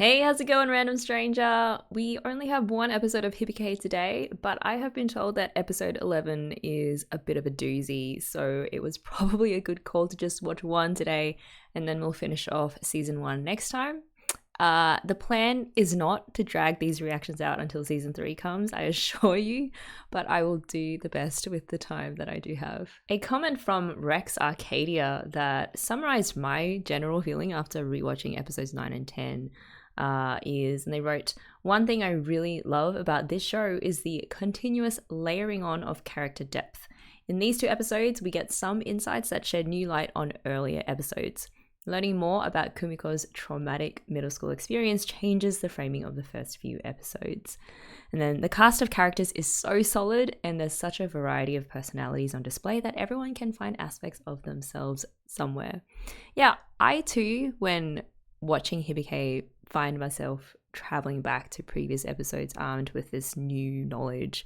Hey, how's it going, random stranger? We only have one episode of Hippie today, but I have been told that episode 11 is a bit of a doozy, so it was probably a good call to just watch one today, and then we'll finish off season 1 next time. The plan is not to drag these reactions out until season 3 comes, I assure you, but I will do the best with the time that I do have. A comment from Rex Arcadia that summarized my general feeling after rewatching episodes 9 and 10 and they wrote, "One thing I really love about this show is the continuous layering on of character depth. In these 2 episodes, we get some insights that shed new light on earlier episodes. Learning more about Kumiko's traumatic middle school experience changes the framing of the first few episodes." And then the cast of characters is so solid, and there's such a variety of personalities on display that everyone can find aspects of themselves somewhere. Yeah, I too, when watching Hibike, find myself traveling back to previous episodes armed with this new knowledge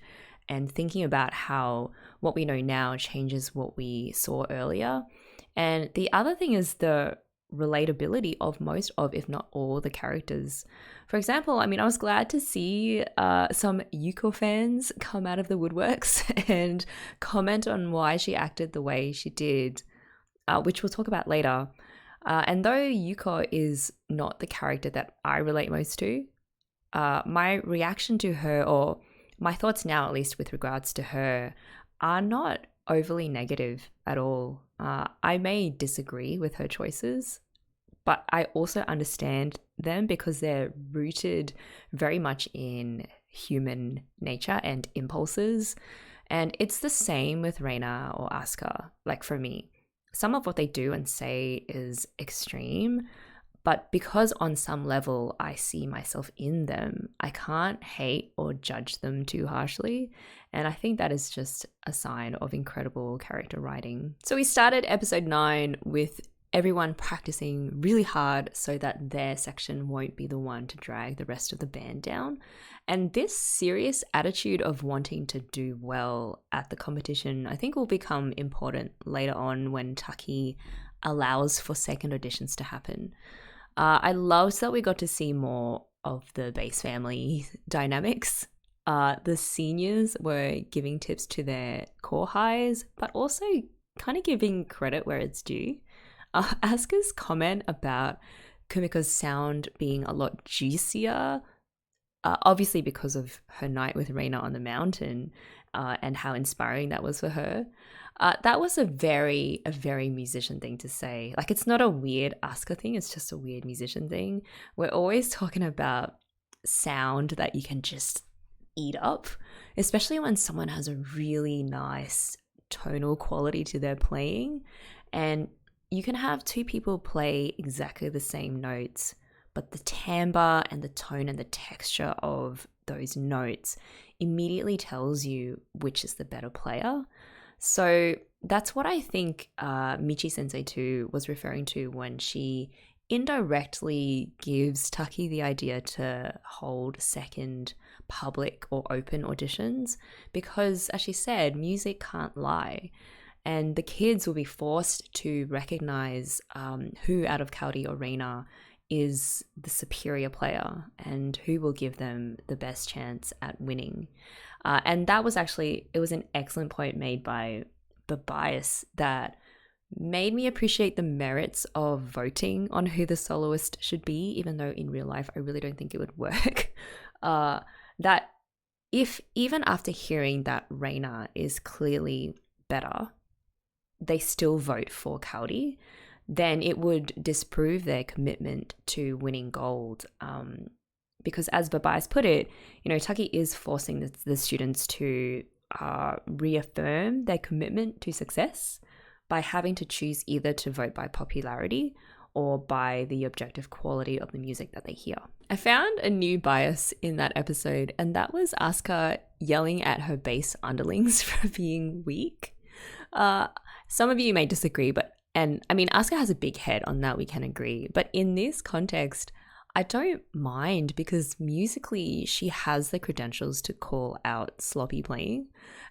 and thinking about how what we know now changes what we saw earlier. And the other thing is the relatability of most of, if not all, the characters. For example, I was glad to see some Yuuko fans come out of the woodworks and comment on why she acted the way she did, which we'll talk about later. And though Yuuko is not the character that I relate most to, my reaction to her, or my thoughts now at least with regards to her, are not overly negative at all. I may disagree with her choices, but I also understand them because they're rooted very much in human nature and impulses. And it's the same with Reina or Asuka, like for me. Some of what they do and say is extreme, but because on some level I see myself in them, I can't hate or judge them too harshly. And I think that is just a sign of incredible character writing. So we started episode 9 with everyone practicing really hard so that their section won't be the one to drag the rest of the band down. And this serious attitude of wanting to do well at the competition, I think, will become important later on when Taki allows for second auditions to happen. I loved that we got to see more of the base family dynamics. The seniors were giving tips to their core highs, but also kind of giving credit where it's due. Asuka's comment about Kumiko's sound being a lot juicier, obviously because of her night with Reina on the mountain and how inspiring that was for her. That was a very musician thing to say. Like, it's not a weird Asuka thing, it's just a weird musician thing. We're always talking about sound that you can just eat up, especially when someone has a really nice tonal quality to their playing. And you can have 2 people play exactly the same notes, but the timbre and the tone and the texture of those notes immediately tells you which is the better player. So that's what I think Michi Sensei 2 was referring to when she indirectly gives Taki the idea to hold second public or open auditions, because, as she said, music can't lie. And the kids will be forced to recognize who out of Kaori or Reina is the superior player and who will give them the best chance at winning. And that was actually, it was an excellent point made by Bias that made me appreciate the merits of voting on who the soloist should be, even though in real life I really don't think it would work. That if even after hearing that Reina is clearly better, they still vote for Kaori, then it would disprove their commitment to winning gold. Because as Babias put it, Taki is forcing the students to reaffirm their commitment to success by having to choose either to vote by popularity or by the objective quality of the music that they hear. I found a new bias in that episode, and that was Asuka yelling at her bass underlings for being weak. Some of you may disagree, Asuka has a big head, on that we can agree. But in this context, I don't mind, because musically she has the credentials to call out sloppy playing.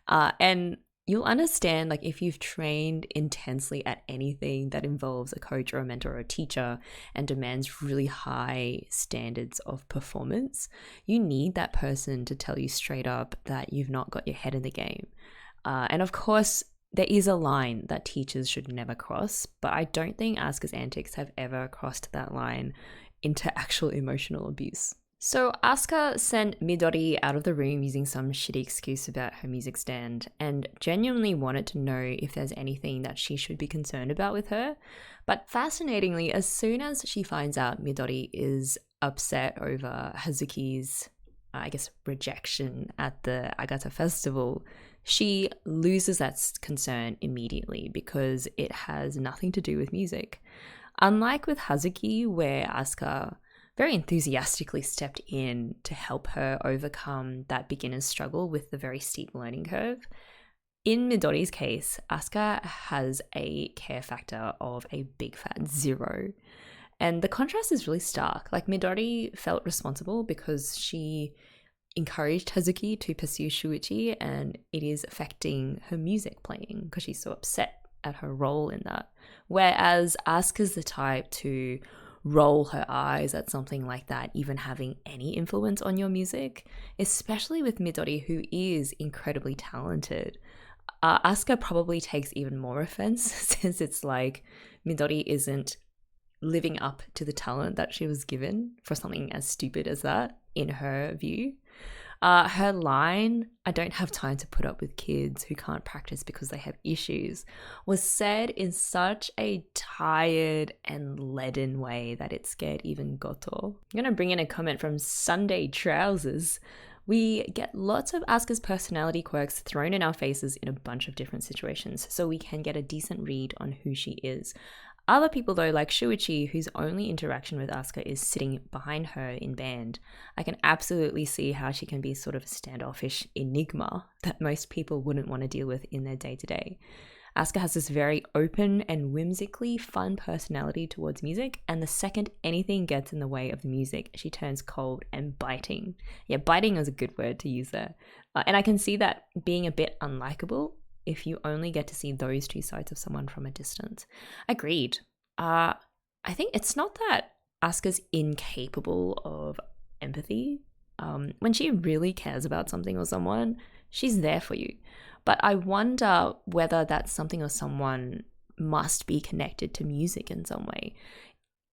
And you'll understand, like, if you've trained intensely at anything that involves a coach or a mentor or a teacher and demands really high standards of performance, you need that person to tell you straight up that you've not got your head in the game. And of course, there is a line that teachers should never cross, but I don't think Asuka's antics have ever crossed that line into actual emotional abuse. So Asuka sent Midori out of the room using some shitty excuse about her music stand and genuinely wanted to know if there's anything that she should be concerned about with her. But fascinatingly, as soon as she finds out Midori is upset over Hazuki's, rejection at the Agata festival, she loses that concern immediately because it has nothing to do with music. Unlike with Hazuki, where Asuka very enthusiastically stepped in to help her overcome that beginner's struggle with the very steep learning curve, in Midori's case, Asuka has a care factor of a big fat 0. And the contrast is really stark. Like, Midori felt responsible because she encouraged Hazuki to pursue shuichi, and it is affecting her music playing because she's so upset at her role in that. Whereas Asuka's the type to roll her eyes at something like that even having any influence on your music, especially with Midori, who is incredibly talented. Asuka probably takes even more offense since it's like Midori isn't living up to the talent that she was given for something as stupid as that, in her view. Her line, "I don't have time to put up with kids who can't practice because they have issues," was said in such a tired and leaden way that it scared even Goto. I'm going to bring in a comment from Sunday Trousers. We get lots of Asuka's personality quirks thrown in our faces in a bunch of different situations, so we can get a decent read on who she is. Other people, though, like Shuichi, whose only interaction with Asuka is sitting behind her in band, I can absolutely see how she can be sort of a standoffish enigma that most people wouldn't want to deal with in their day-to-day. Asuka has this very open and whimsically fun personality towards music, and the second anything gets in the way of the music, she turns cold and biting. Yeah, biting is a good word to use there. And I can see that being a bit unlikable if you only get to see those two sides of someone from a distance. Agreed. I think it's not that Asuka's incapable of empathy. When she really cares about something or someone, she's there for you. But I wonder whether that something or someone must be connected to music in some way.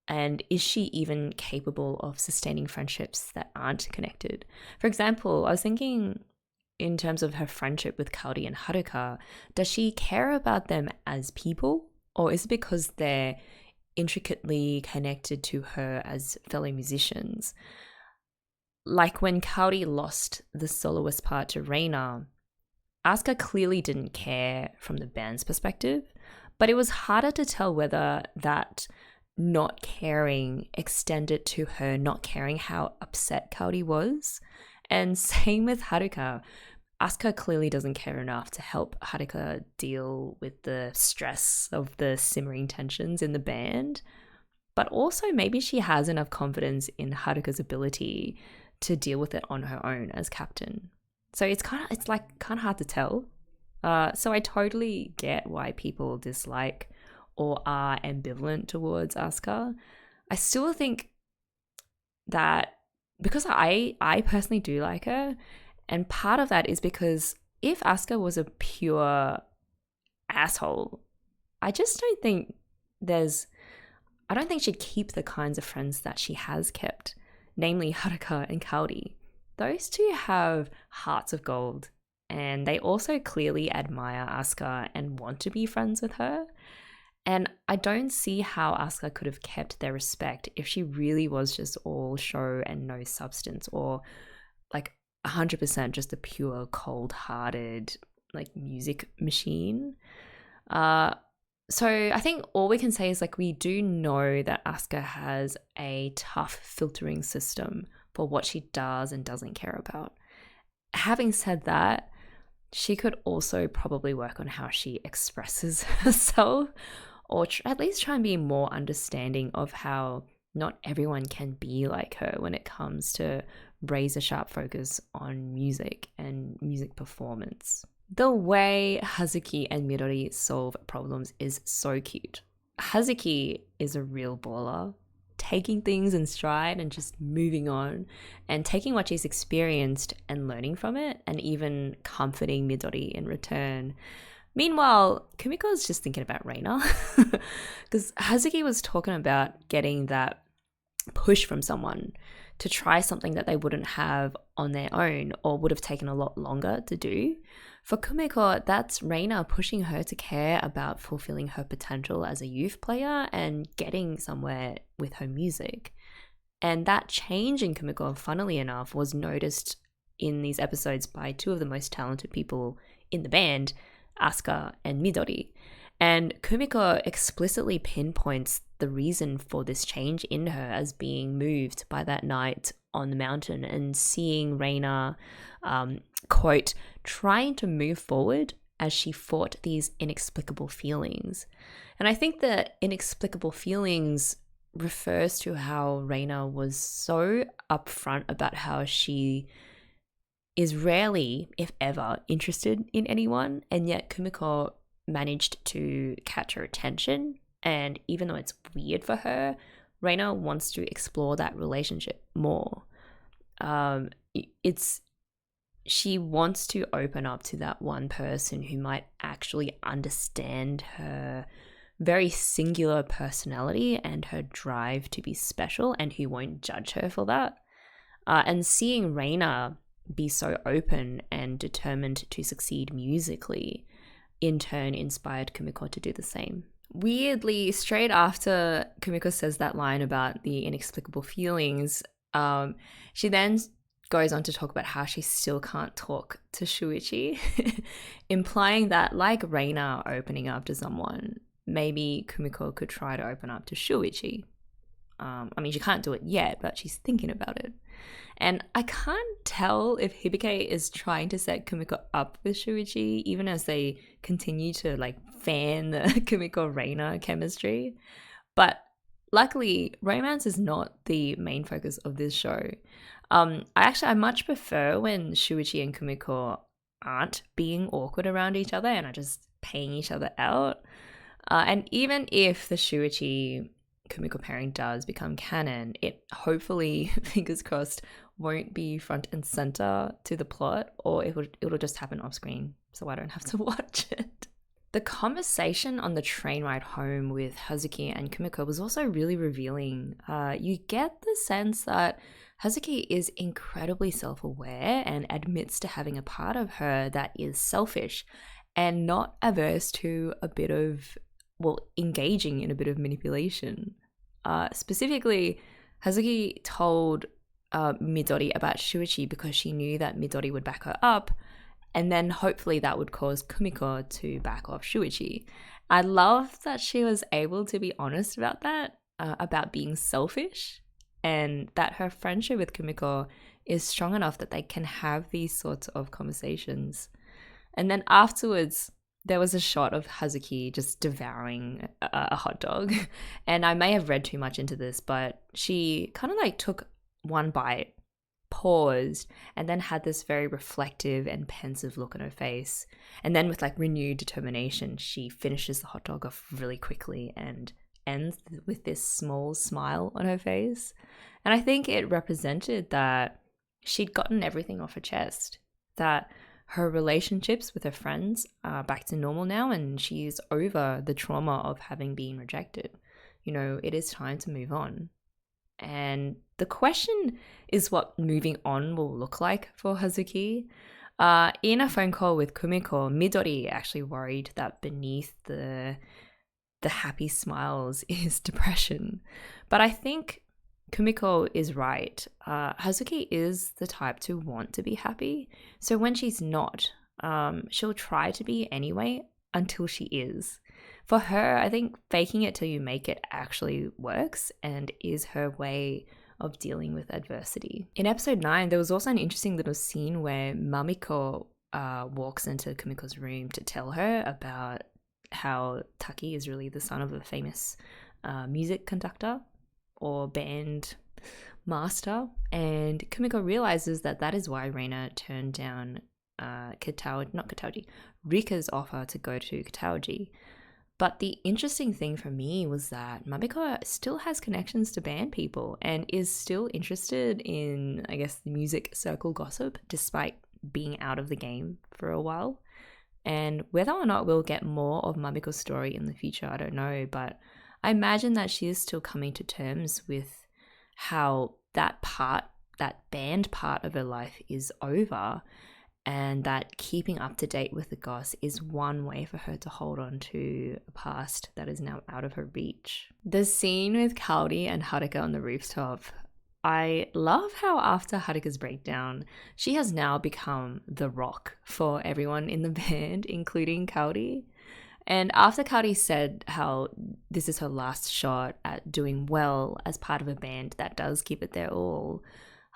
And is she even capable of sustaining friendships that aren't connected? For example, I was thinking, in terms of her friendship with Kaori and Haruka, does she care about them as people? Or is it because they're intricately connected to her as fellow musicians? Like when Kaori lost the soloist part to Reina, Asuka clearly didn't care from the band's perspective, but it was harder to tell whether that not caring extended to her not caring how upset Kaori was. And same with Haruka. Asuka clearly doesn't care enough to help Haruka deal with the stress of the simmering tensions in the band, but also maybe she has enough confidence in Haruka's ability to deal with it on her own as captain. So it's kind of hard to tell. So I totally get why people dislike or are ambivalent towards Asuka. I still think that because I personally do like her, and part of that is because if Asuka was a pure asshole, I don't think she'd keep the kinds of friends that she has kept, namely Haruka and Kaori. Those two have hearts of gold, and they also clearly admire Asuka and want to be friends with her. And I don't see how Asuka could have kept their respect if she really was just all show and no substance, or like 100% just a pure cold-hearted like music machine. So I think all we can say is like we do know that Asuka has a tough filtering system for what she does and doesn't care about. Having said that, she could also probably work on how she expresses herself, or at least try and be more understanding of how not everyone can be like her when it comes to razor sharp focus on music and music performance. The way Hazuki and Midori solve problems is so cute. Hazuki is a real baller, taking things in stride and just moving on and taking what she's experienced and learning from it and even comforting Midori in return. Meanwhile, Kumiko's just thinking about Reina because Hazuki was talking about getting that push from someone to try something that they wouldn't have on their own or would have taken a lot longer to do. For Kumiko, that's Reina pushing her to care about fulfilling her potential as a youth player and getting somewhere with her music. And that change in Kumiko, funnily enough, was noticed in these episodes by two of the most talented people in the band, Asuka and Midori. And Kumiko explicitly pinpoints the reason for this change in her as being moved by that night on the mountain and seeing Reina, quote, trying to move forward as she fought these inexplicable feelings. And I think that inexplicable feelings refers to how Reina was so upfront about how she is rarely, if ever, interested in anyone, and yet Kumiko managed to catch her attention. And even though it's weird for her, Reina wants to explore that relationship more. She wants to open up to that one person who might actually understand her very singular personality and her drive to be special and who won't judge her for that. And seeing Reina be so open and determined to succeed musically in turn inspired Kumiko to do the same. Weirdly, straight after Kumiko says that line about the inexplicable feelings, she then goes on to talk about how she still can't talk to Shuichi, implying that, like Reina opening up to someone, maybe Kumiko could try to open up to Shuichi. She can't do it yet, but she's thinking about it. And I can't tell if Hibike is trying to set Kumiko up with Shuichi, even as they continue to fan the Kumiko-Reina chemistry. But luckily, romance is not the main focus of this show. I much prefer when Shuichi and Kumiko aren't being awkward around each other and are just paying each other out. And even if the Shuichi Kumiko pairing does become canon, it hopefully, fingers crossed, won't be front and center to the plot, or it'll just happen off screen so I don't have to watch it. The conversation on the train ride home with Hazuki and Kumiko was also really revealing. You get the sense that Hazuki is incredibly self-aware and admits to having a part of her that is selfish and not averse to engaging in a bit of manipulation. Specifically, Hazuki told Midori about Shuichi because she knew that Midori would back her up, and then hopefully that would cause Kumiko to back off Shuichi. I love that she was able to be honest about that, about being selfish, and that her friendship with Kumiko is strong enough that they can have these sorts of conversations. And then afterwards, there was a shot of Hazuki just devouring a hot dog. And I may have read too much into this, but she kind of took one bite, paused, and then had this very reflective and pensive look on her face. And then with renewed determination, she finishes the hot dog off really quickly and ends with this small smile on her face. And I think it represented that she'd gotten everything off her chest, that her relationships with her friends are back to normal now, and she's over the trauma of having been rejected. It is time to move on. And the question is what moving on will look like for Hazuki. In a phone call with Kumiko, Midori actually worried that beneath the happy smiles is depression. But I think Kumiko is right. Hazuki is the type to want to be happy. So when she's not, she'll try to be anyway until she is. For her, I think faking it till you make it actually works and is her way of dealing with adversity. In episode 9, there was also an interesting little scene where Mamiko walks into Kumiko's room to tell her about how Taki is really the son of a famous music conductor or band master, and Kumiko realizes that is why Reina turned down Rika's offer to go to Kitauji. But the interesting thing for me was that Mamiko still has connections to band people and is still interested in, I guess, the music circle gossip, despite being out of the game for a while. And whether or not we'll get more of Mamiko's story in the future, I don't know. But I imagine that she is still coming to terms with how that band part of her life is over, and that keeping up to date with the goss is one way for her to hold on to a past that is now out of her reach. The scene with Kaori and Haruka on the rooftop, I love how after Haruka's breakdown, she has now become the rock for everyone in the band, including Kaori. And after Kaori said how this is her last shot at doing well as part of a band that does give it their all,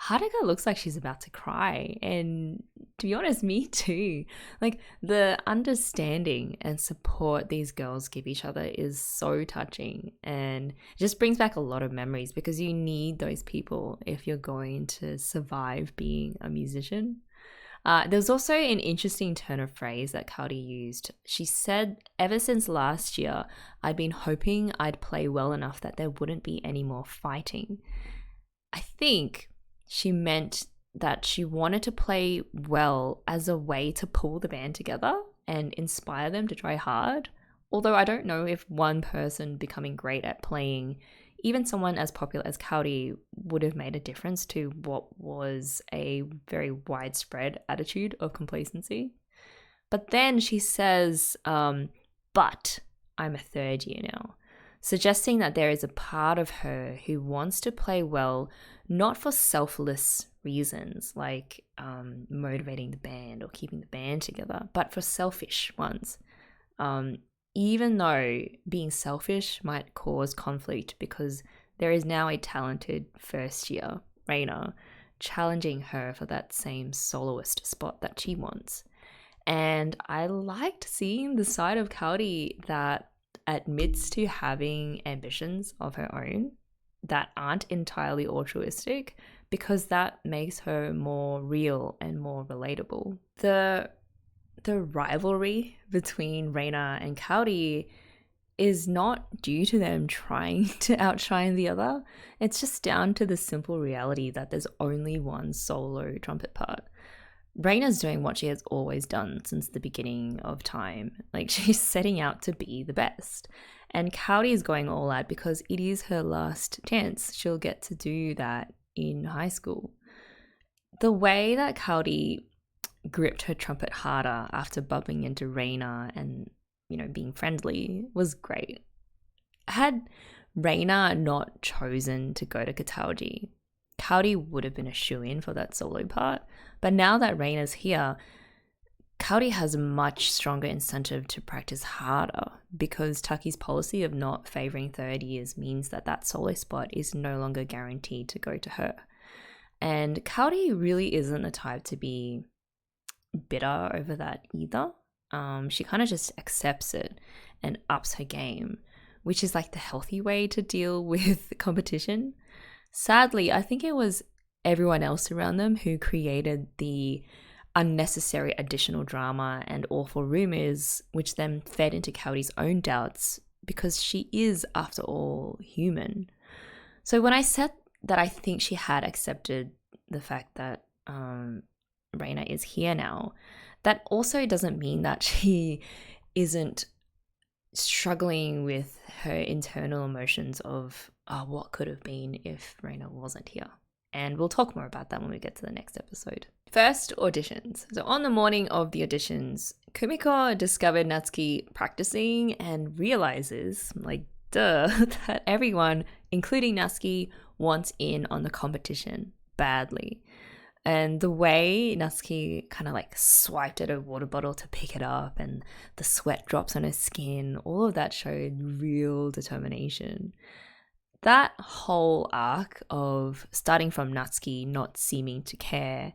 Haruka looks like she's about to cry. And to be honest, me too. Like, the understanding and support these girls give each other is so touching, and it just brings back a lot of memories, because you need those people if you're going to survive being a musician. There's also an interesting turn of phrase that Kaori used. She said, ever since last year, I'd been hoping I'd play well enough that there wouldn't be any more fighting. I think she meant that she wanted to play well as a way to pull the band together and inspire them to try hard. Although I don't know if one person becoming great at playing, even someone as popular as Kaori, would have made a difference to what was a very widespread attitude of complacency. But then she says, but I'm a third year now, suggesting that there is a part of her who wants to play well, not for selfless reasons like motivating the band or keeping the band together, but for selfish ones. Even though being selfish might cause conflict, because there is now a talented first year, Reina, challenging her for that same soloist spot that she wants. And I liked seeing the side of Kaori that admits to having ambitions of her own that aren't entirely altruistic, because that makes her more real and more relatable. The rivalry between Reina and Kaori is not due to them trying to outshine the other. It's just down to the simple reality that there's only one solo trumpet part. Reina's doing what she has always done since the beginning of time. Like, she's setting out to be the best. And Kaori is going all out because it is her last chance. She'll get to do that in high school. The way that Kaori gripped her trumpet harder after bumping into Reina and, being friendly was great. Had Reina not chosen to go to Kitauji, Kaori would have been a shoo-in for that solo part. But now that Reina's here, Kaori has a much stronger incentive to practice harder, because Taki's policy of not favouring third years means that solo spot is no longer guaranteed to go to her. And Kaori really isn't the type to be bitter over that either. She kind of just accepts it and ups her game, which is like the healthy way to deal with competition. Sadly, I think it was everyone else around them who created the unnecessary additional drama and awful rumors, which then fed into Kaori's own doubts, because she is, after all, human. So when I said that I think she had accepted the fact that Reina is here now, that also doesn't mean that she isn't struggling with her internal emotions of what could have been if Reina wasn't here. And we'll talk more about that when we get to the next episode. First, auditions. So on the morning of the auditions, Kumiko discovered Natsuki practicing and realizes, like, duh, that everyone, including Natsuki, wants in on the competition badly. And the way Natsuki kind of like swiped at her water bottle to pick it up, and the sweat drops on her skin, all of that showed real determination. That whole arc of starting from Natsuki not seeming to care,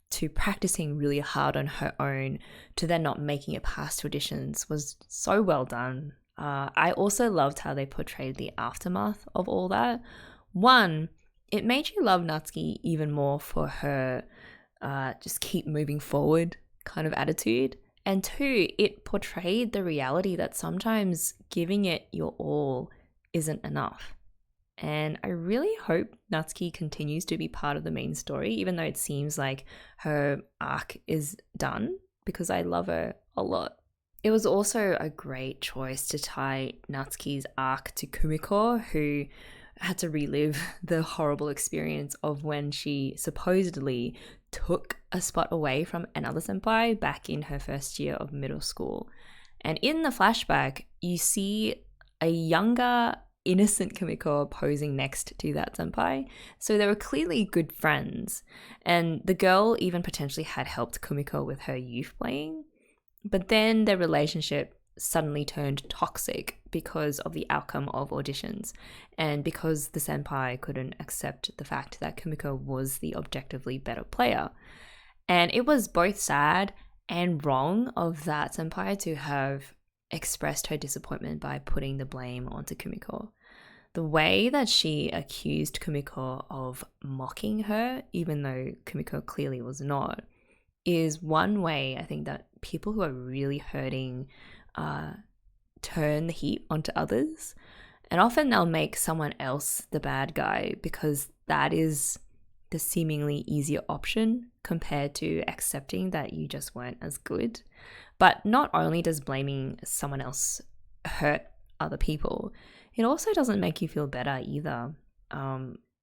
to practicing really hard on her own, to then not making it past auditions was so well done. I also loved how they portrayed the aftermath of all that. One, it made you love Natsuki even more for her just keep moving forward kind of attitude. And two, it portrayed the reality that sometimes giving it your all isn't enough. And I really hope Natsuki continues to be part of the main story, even though it seems like her arc is done, because I love her a lot. It was also a great choice to tie Natsuki's arc to Kumiko, who had to relive the horrible experience of when she supposedly took a spot away from another senpai back in her first year of middle school. And in the flashback, you see a younger, innocent Kumiko posing next to that senpai. So they were clearly good friends. And the girl even potentially had helped Kumiko with her youth playing. But then their relationship suddenly turned toxic because of the outcome of auditions and because the senpai couldn't accept the fact that Kumiko was the objectively better player. And it was both sad and wrong of that senpai to have expressed her disappointment by putting the blame onto Kumiko. The way that she accused Kumiko of mocking her, even though Kumiko clearly was not, is one way I think that people who are really hurting turn the heat onto others. And often they'll make someone else the bad guy because that is the seemingly easier option compared to accepting that you just weren't as good. But not only does blaming someone else hurt other people, it also doesn't make you feel better either.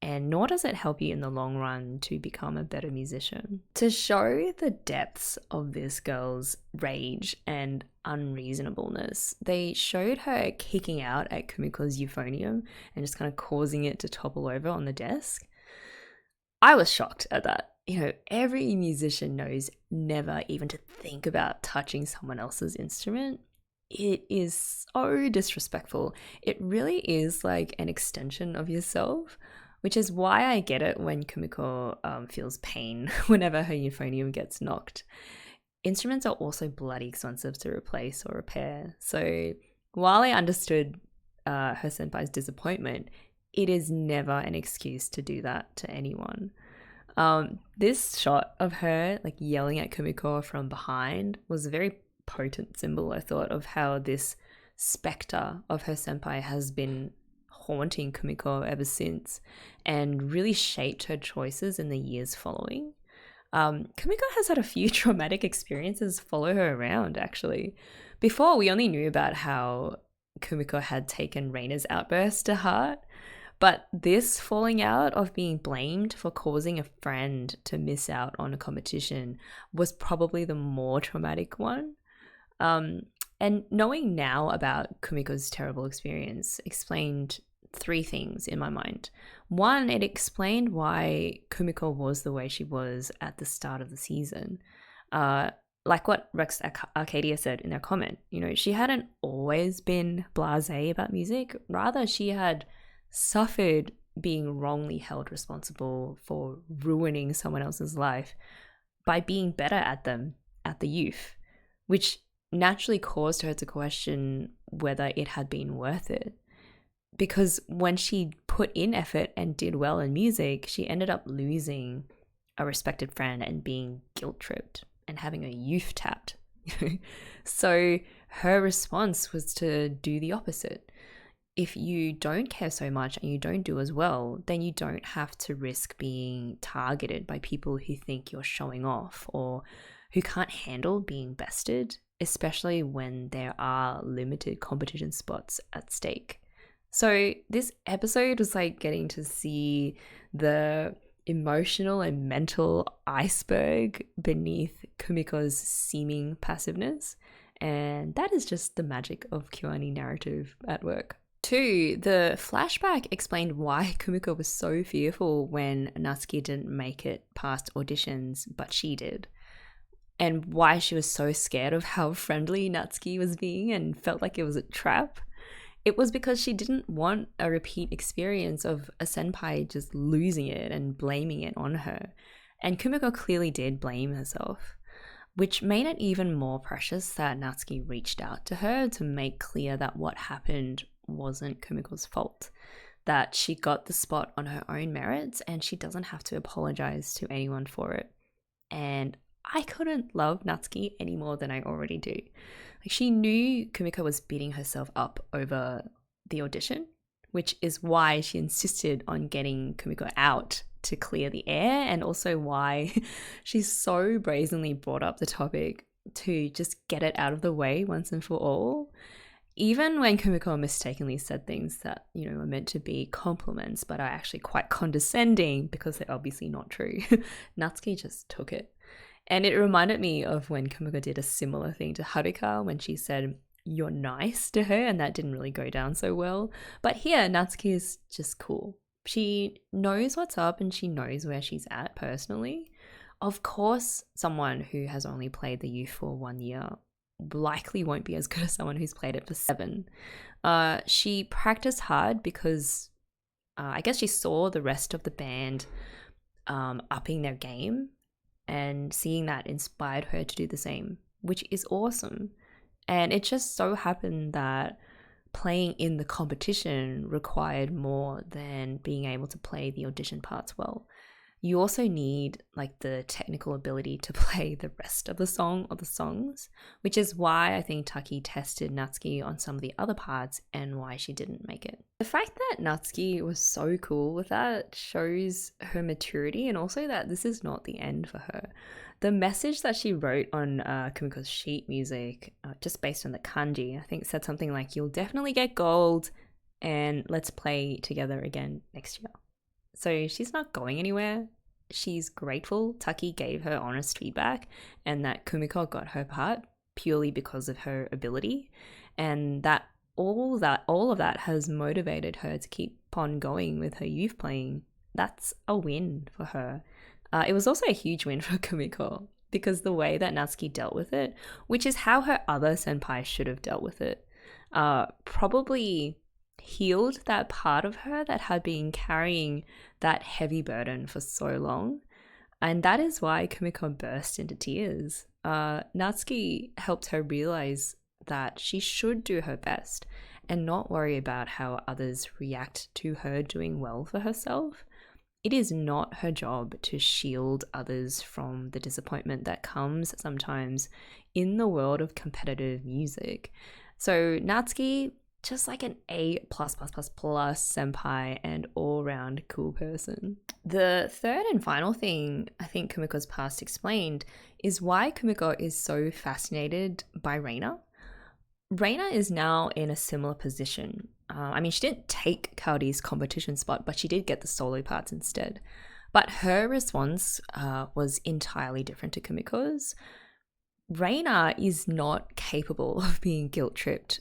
And nor does it help you in the long run to become a better musician. To show the depths of this girl's rage and unreasonableness, they showed her kicking out at Kumiko's euphonium and just kind of causing it to topple over on the desk. I was shocked at that. You know, every musician knows never even to think about touching someone else's instrument. It is so disrespectful. It really is like an extension of yourself, which is why I get it when Kumiko feels pain whenever her euphonium gets knocked. Instruments are also bloody expensive to replace or repair. So while I understood her senpai's disappointment, it is never an excuse to do that to anyone. This shot of her like yelling at Kumiko from behind was a very potent symbol, I thought, of how this specter of her senpai has been haunting Kumiko ever since and really shaped her choices in the years following. Kumiko has had a few traumatic experiences follow her around, actually. Before, we only knew about how Kumiko had taken Reina's outburst to heart, but this falling out of being blamed for causing a friend to miss out on a competition was probably the more traumatic one. And knowing now about Kumiko's terrible experience explained three things in my mind. One, it explained why Kumiko was the way she was at the start of the season. Like what Rex Arcadia said in their comment, you know, she hadn't always been blasé about music. Rather, she had suffered being wrongly held responsible for ruining someone else's life by being better at them at the youth, which naturally caused her to question whether it had been worth it. Because when she put in effort and did well in music, she ended up losing a respected friend and being guilt-tripped and having her youth tapped. So her response was to do the opposite. If you don't care so much and you don't do as well, then you don't have to risk being targeted by people who think you're showing off or who can't handle being bested, especially when there are limited competition spots at stake. So this episode was like getting to see the emotional and mental iceberg beneath Kumiko's seeming passiveness. And that is just the magic of Kyoani narrative at work. 2, the flashback explained why Kumiko was so fearful when Natsuki didn't make it past auditions, but she did. And why she was so scared of how friendly Natsuki was being and felt like it was a trap. It was because she didn't want a repeat experience of a senpai just losing it and blaming it on her. And Kumiko clearly did blame herself, which made it even more precious that Natsuki reached out to her to make clear that what happened wasn't Kumiko's fault, that she got the spot on her own merits and she doesn't have to apologize to anyone for it. And I couldn't love Natsuki any more than I already do. Like, she knew Kumiko was beating herself up over the audition, which is why she insisted on getting Kumiko out to clear the air, and also why she so brazenly brought up the topic to just get it out of the way once and for all. Even when Kumiko mistakenly said things that, you know, are meant to be compliments but are actually quite condescending because they're obviously not true, Natsuki just took it. And it reminded me of when Kumiko did a similar thing to Haruka when she said, "You're nice" to her, and that didn't really go down so well. But here, Natsuki is just cool. She knows what's up and she knows where she's at personally. Of course, someone who has only played the youth for 1 year likely won't be as good as someone who's played it for 7. She practiced hard because I guess she saw the rest of the band upping their game, and seeing that inspired her to do the same, which is awesome. And it just so happened that playing in the competition required more than being able to play the audition parts well. You also need like the technical ability to play the rest of the song or the songs, which is why I think Taki tested Natsuki on some of the other parts and why she didn't make it. The fact that Natsuki was so cool with that shows her maturity, and also that this is not the end for her. The message that she wrote on Kumiko's sheet music, just based on the kanji, I think said something like, "You'll definitely get gold and let's play together again next year." So she's not going anywhere. She's grateful Taki gave her honest feedback and that Kumiko got her part purely because of her ability, and that all of that has motivated her to keep on going with her youth playing. That's a win for her. It was also a huge win for Kumiko because the way that Natsuki dealt with it, which is how her other senpai should have dealt with it, probably healed that part of her that had been carrying that heavy burden for so long. And that is why Kumiko burst into tears. Natsuki helped her realize that she should do her best and not worry about how others react to her doing well for herself. It is not her job to shield others from the disappointment that comes sometimes in the world of competitive music. So Natsuki, just like an A+++ senpai and all-round cool person. The third and final thing I think Kumiko's past explained is why Kumiko is so fascinated by Reina. Reina is now in a similar position. She didn't take Kaori's competition spot, but she did get the solo parts instead. But her response was entirely different to Kumiko's. Reina is not capable of being guilt-tripped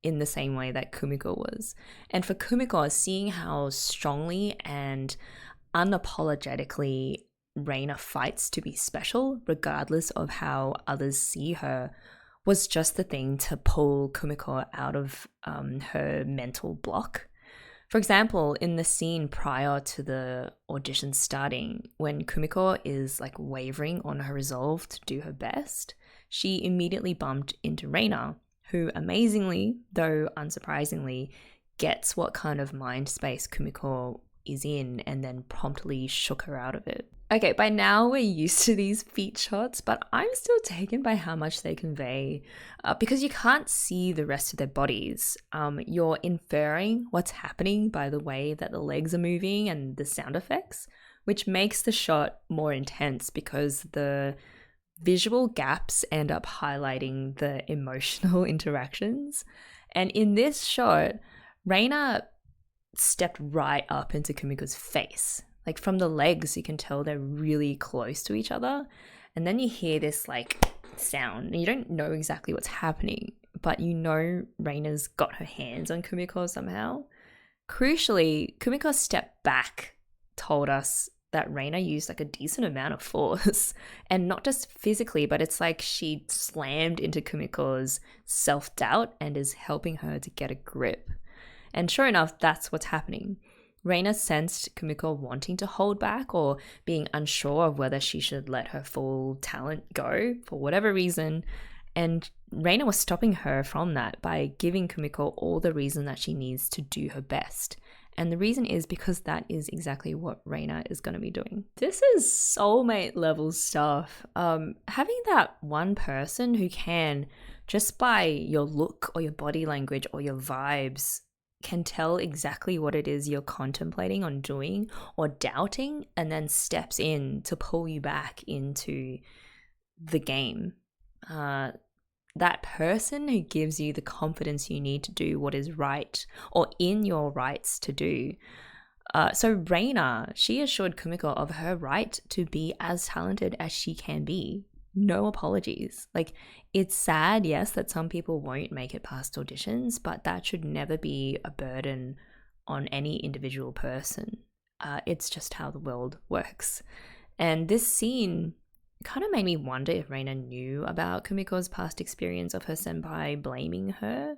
in the same way that Kumiko was. And for Kumiko, seeing how strongly and unapologetically Reina fights to be special, regardless of how others see her, was just the thing to pull Kumiko out of her mental block. For example, in the scene prior to the audition starting, when Kumiko is like wavering on her resolve to do her best, she immediately bumped into Reina, who amazingly, though unsurprisingly, gets what kind of mind space Kumiko is in and then promptly shook her out of it. Okay, by now we're used to these feet shots, but I'm still taken by how much they convey because you can't see the rest of their bodies. You're inferring what's happening by the way that the legs are moving and the sound effects, which makes the shot more intense because the visual gaps end up highlighting the emotional interactions. And in this shot, Reina stepped right up into Kumiko's face. Like from the legs, you can tell they're really close to each other. And then you hear this like sound. And you don't know exactly what's happening, but you know Reina's got her hands on Kumiko somehow. Crucially, Kumiko's step back told us that Reina used like a decent amount of force, and not just physically, but it's like she slammed into Kumiko's self-doubt and is helping her to get a grip. And sure enough, that's what's happening. Reina sensed Kumiko wanting to hold back or being unsure of whether she should let her full talent go for whatever reason, and Reina was stopping her from that by giving Kumiko all the reason that she needs to do her best. And the reason is because that is exactly what Reina is going to be doing. This is soulmate level stuff. Having that one person who can, just by your look or your body language or your vibes, can tell exactly what it is you're contemplating on doing or doubting, and then steps in to pull you back into the game. That person who gives you the confidence you need to do what is right or in your rights to do. So Reina, she assured Kumiko of her right to be as talented as she can be. No apologies. Like, it's sad, yes, that some people won't make it past auditions, but that should never be a burden on any individual person. It's just how the world works. And this scene kind of made me wonder if Reina knew about Kumiko's past experience of her senpai blaming her.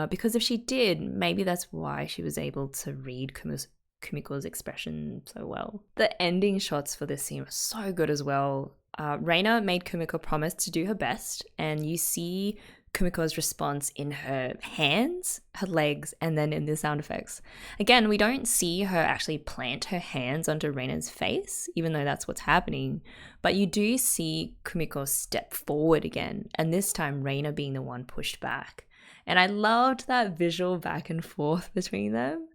Because if she did, maybe that's why she was able to read Kumiko's expression so well. The ending shots for this scene were so good as well. Reina made Kumiko promise to do her best, and you see Kumiko's response in her hands, her legs, and then in the sound effects. Again, we don't see her actually plant her hands onto Reina's face, even though that's what's happening, but you do see Kumiko step forward again, and this time Reina being the one pushed back. And I loved that visual back and forth between them.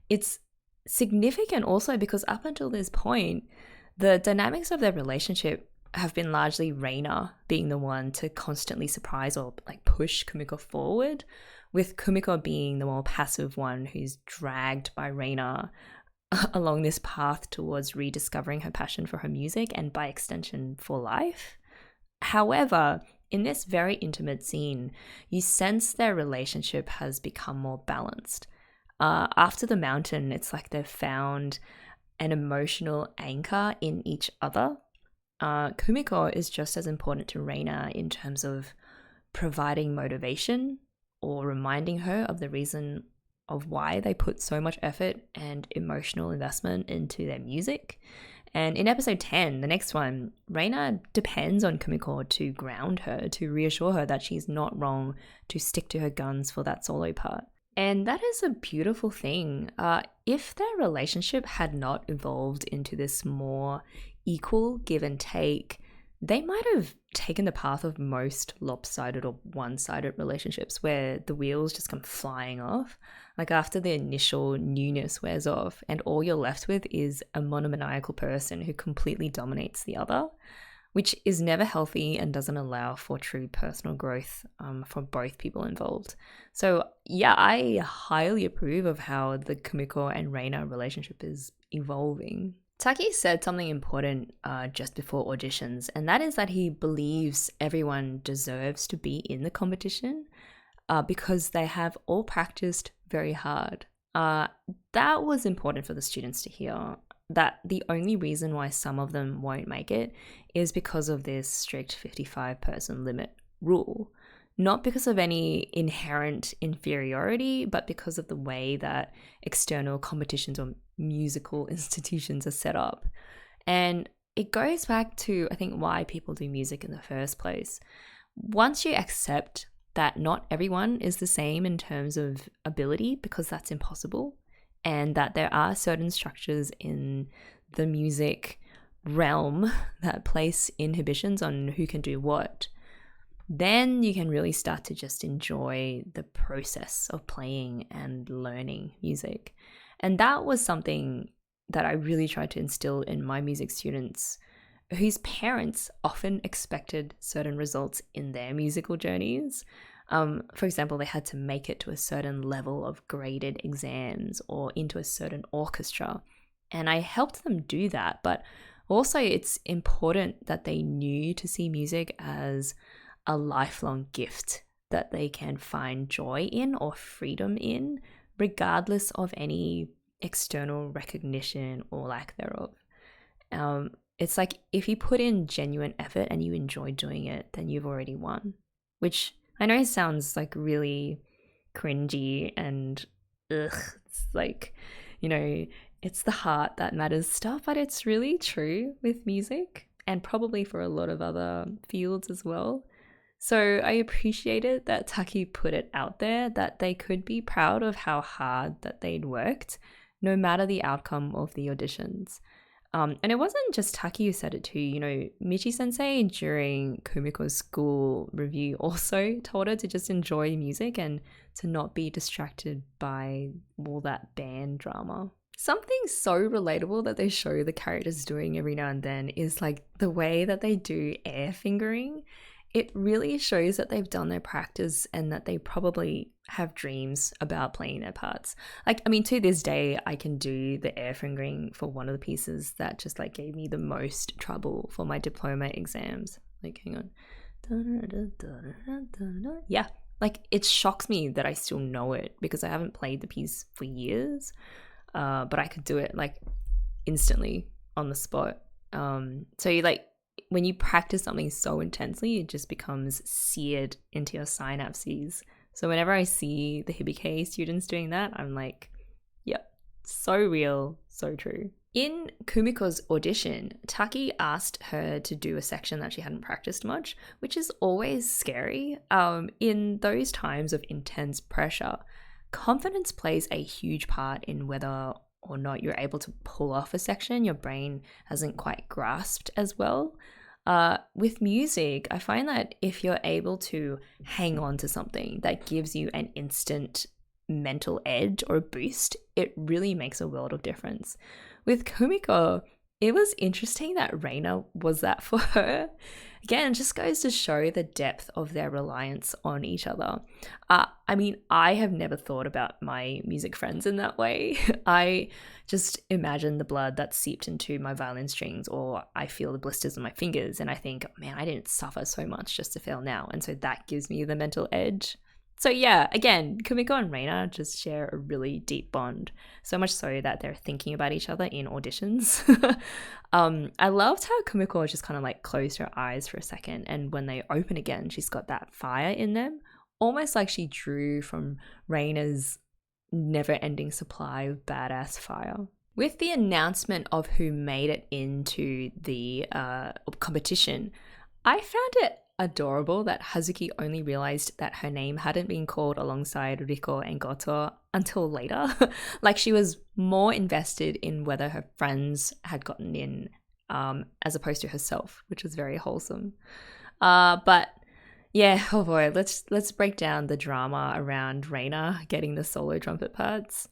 It's significant also because up until this point, the dynamics of their relationship have been largely Reina being the one to constantly surprise or like push Kumiko forward, with Kumiko being the more passive one who's dragged by Reina along this path towards rediscovering her passion for her music and by extension for life. However, in this very intimate scene, you sense their relationship has become more balanced. After the mountain, it's like they've found an emotional anchor in each other. Kumiko is just as important to Reina in terms of providing motivation or reminding her of the reason of why they put so much effort and emotional investment into their music. And in episode 10, the next one, Reina depends on Kumiko to ground her, to reassure her that she's not wrong, to stick to her guns for that solo part. And that is a beautiful thing. If their relationship had not evolved into this more equal give and take, they might have taken the path of most lopsided or one-sided relationships where the wheels just come flying off. Like after the initial newness wears off and all you're left with is a monomaniacal person who completely dominates the other, which is never healthy and doesn't allow for true personal growth for both people involved. So yeah, I highly approve of how the Kumiko and Reina relationship is evolving. Taki said something important just before auditions, and that is that he believes everyone deserves to be in the competition because they have all practiced very hard. That was important for the students to hear, that the only reason why some of them won't make it is because of this strict 55-person limit rule. Not because of any inherent inferiority, but because of the way that external competitions or musical institutions are set up. And it goes back to, I think, why people do music in the first place. Once you accept that not everyone is the same in terms of ability, because that's impossible, and that there are certain structures in the music realm that place inhibitions on who can do what, then you can really start to just enjoy the process of playing and learning music. And that was something that I really tried to instill in my music students, whose parents often expected certain results in their musical journeys. For example, they had to make it to a certain level of graded exams or into a certain orchestra. And I helped them do that. But also it's important that they knew to see music as a lifelong gift that they can find joy in or freedom in, regardless of any external recognition or lack thereof. It's like if you put in genuine effort and you enjoy doing it, then you've already won. Which I know sounds like really cringy and it's like, it's the heart that matters stuff, but it's really true with music and probably for a lot of other fields as well. So I appreciated that Taki put it out there that they could be proud of how hard that they'd worked no matter the outcome of the auditions. And it wasn't just Taki who said it too. You know, Michi-sensei during Kumiko's school review also told her to just enjoy music and to not be distracted by all that band drama. Something so relatable that they show the characters doing every now and then is like the way that they do air fingering. It really shows that they've done their practice and that they probably have dreams about playing their parts. Like, I mean, to this day, I can do the air fingering for one of the pieces that just like gave me the most trouble for my diploma exams. Like, hang on. Yeah, like it shocks me that I still know it because I haven't played the piece for years. But I could do it like instantly on the spot. So you like, when you practice something so intensely, it just becomes seared into your synapses. So whenever I see the Hibike students doing that, I'm like, yep, so real, so true. In Kumiko's audition, Taki asked her to do a section that she hadn't practiced much, which is always scary. In those times of intense pressure, confidence plays a huge part in whether or not you're able to pull off a section your brain hasn't quite grasped as well. With music, I find that if you're able to hang on to something that gives you an instant mental edge or a boost, it really makes a world of difference. With Kumiko, it was interesting that Reina was that for her. Again, it just goes to show the depth of their reliance on each other. I mean, I have never thought about my music friends in that way. I just imagine the blood that's seeped into my violin strings, or I feel the blisters on my fingers and I think, man, I didn't suffer so much just to fail now. And so that gives me the mental edge. So yeah, again, Kumiko and Reina just share a really deep bond, so much so that they're thinking about each other in auditions. I loved how Kumiko just kind of like closed her eyes for a second, and when they open again, she's got that fire in them, almost like she drew from Reina's never-ending supply of badass fire. With the announcement of who made it into the competition, I found it adorable that Hazuki only realized that her name hadn't been called alongside Riko and Goto until later. Like she was more invested in whether her friends had gotten in as opposed to herself, which was very wholesome. But yeah, oh boy, let's break down the drama around Reina getting the solo trumpet parts.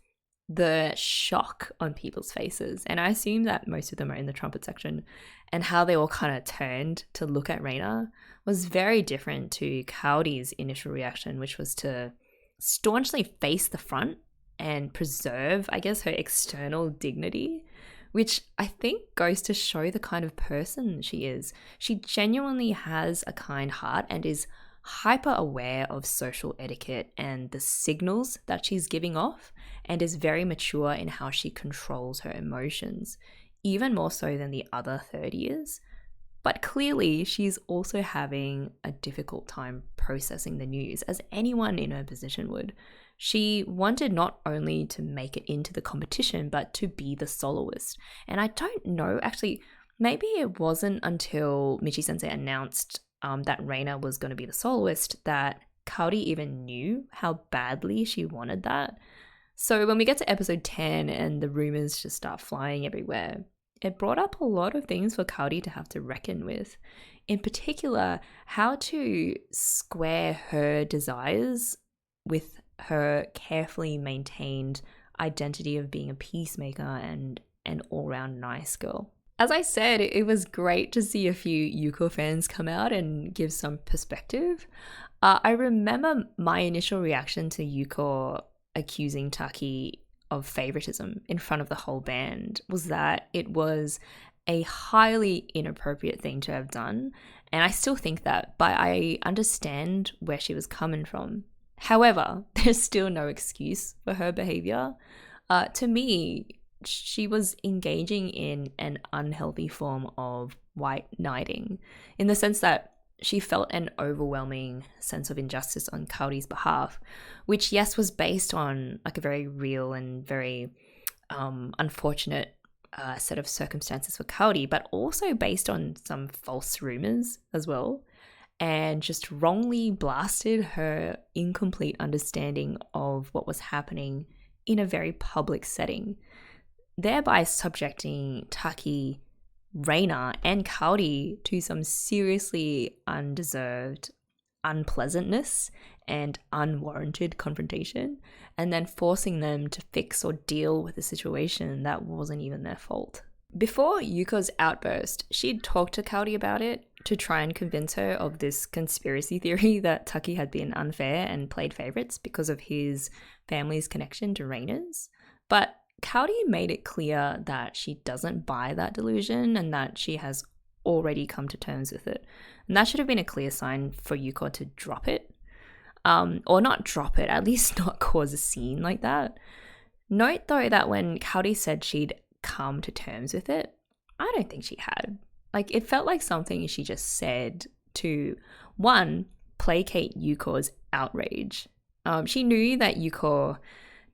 The shock on people's faces, and I assume that most of them are in the trumpet section, and how they all kind of turned to look at Reina was very different to Kaori's initial reaction, which was to staunchly face the front and preserve, I guess, her external dignity, which I think goes to show the kind of person she is. She genuinely has a kind heart and is hyper aware of social etiquette and the signals that she's giving off, and is very mature in how she controls her emotions, even more so than the other third years. But clearly, she's also having a difficult time processing the news, as anyone in her position would. She wanted not only to make it into the competition, but to be the soloist. And I don't know, actually, maybe it wasn't until Michi-sensei announced that Reina was going to be the soloist that Kaori even knew how badly she wanted that. So when we get to episode 10 and the rumors just start flying everywhere, it brought up a lot of things for Kaori to have to reckon with. In particular, how to square her desires with her carefully maintained identity of being a peacemaker and an all-round nice girl. As I said, it was great to see a few Yuuko fans come out and give some perspective. I remember my initial reaction to Yuuko accusing Taki of favoritism in front of the whole band was that it was a highly inappropriate thing to have done, and I still think that, but I understand where she was coming from. However, there's still no excuse for her behavior. To me, she was engaging in an unhealthy form of white knighting, in the sense that she felt an overwhelming sense of injustice on Kaori's behalf, which, yes, was based on like a very real and very unfortunate set of circumstances for Kaori, but also based on some false rumors as well, and just wrongly blasted her incomplete understanding of what was happening in a very public setting, thereby subjecting Taki, Reina, and Kaori to some seriously undeserved unpleasantness and unwarranted confrontation, and then forcing them to fix or deal with a situation that wasn't even their fault. Before Yuuko's outburst, she'd talked to Kaori about it to try and convince her of this conspiracy theory that Taki had been unfair and played favorites because of his family's connection to Reina's. But Kaori made it clear that she doesn't buy that delusion and that she has already come to terms with it. And that should have been a clear sign for Yuuko to drop it. Or not drop it, at least not cause a scene like that. Note though that when Kaori said she'd come to terms with it, I don't think she had. Like, it felt like something she just said to, one, placate Yuuko's outrage. She knew that Yuuko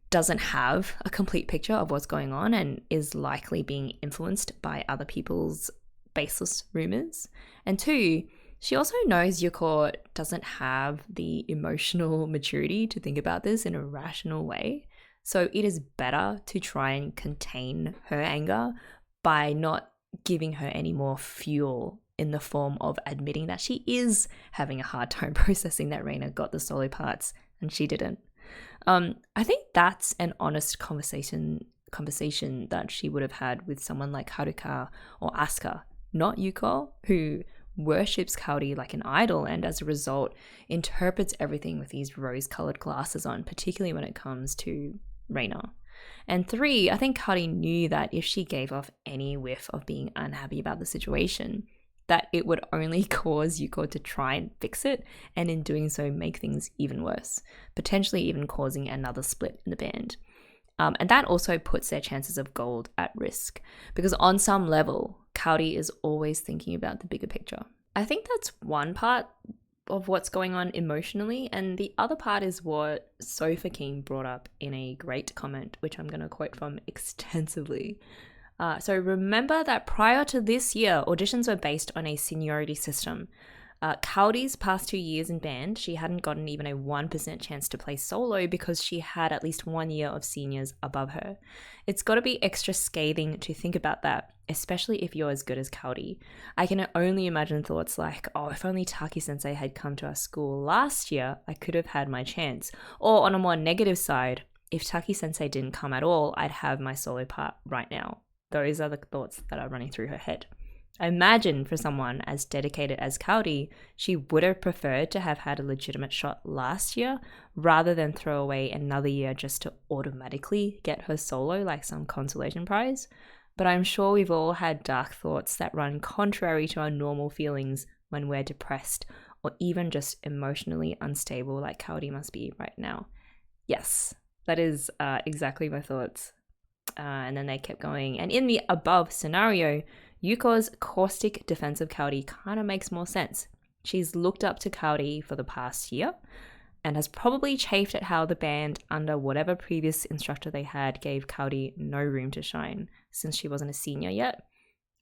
doesn't have a complete picture of what's going on and is likely being influenced by other people's baseless rumors. And two, she also knows Yuuko doesn't have the emotional maturity to think about this in a rational way. So it is better to try and contain her anger by not giving her any more fuel in the form of admitting that she is having a hard time processing that Reina got the solo parts and she didn't. I think that's an honest conversation that she would have had with someone like Haruka or Asuka, not Yuuko, who worships Kaori like an idol and as a result interprets everything with these rose-colored glasses on, particularly when it comes to Reina. And three, I think Kaori knew that if she gave off any whiff of being unhappy about the situation, that it would only cause Yuuko to try and fix it, and in doing so make things even worse, potentially even causing another split in the band. And that also puts their chances of gold at risk, because on some level, Kaori is always thinking about the bigger picture. I think that's one part of what's going on emotionally, and the other part is what Sofa King brought up in a great comment, which I'm going to quote from extensively. So remember that prior to this year, auditions were based on a seniority system. Kaori's past 2 years in band, she hadn't gotten even a 1% chance to play solo because she had at least 1 year of seniors above her. It's got to be extra scathing to think about that, especially if you're as good as Kaori. I can only imagine thoughts like, oh, if only Taki sensei had come to our school last year, I could have had my chance. Or on a more negative side, if Taki sensei didn't come at all, I'd have my solo part right now. Those are the thoughts that are running through her head. I imagine for someone as dedicated as Kaori, she would have preferred to have had a legitimate shot last year rather than throw away another year just to automatically get her solo like some consolation prize. But I'm sure we've all had dark thoughts that run contrary to our normal feelings when we're depressed or even just emotionally unstable like Kaori must be right now. Yes, that is exactly my thoughts. And then they kept going. And in the above scenario, Yuuko's caustic defense of Kaori kind of makes more sense. She's looked up to Kaori for the past year and has probably chafed at how the band, under whatever previous instructor they had, gave Kaori no room to shine since she wasn't a senior yet.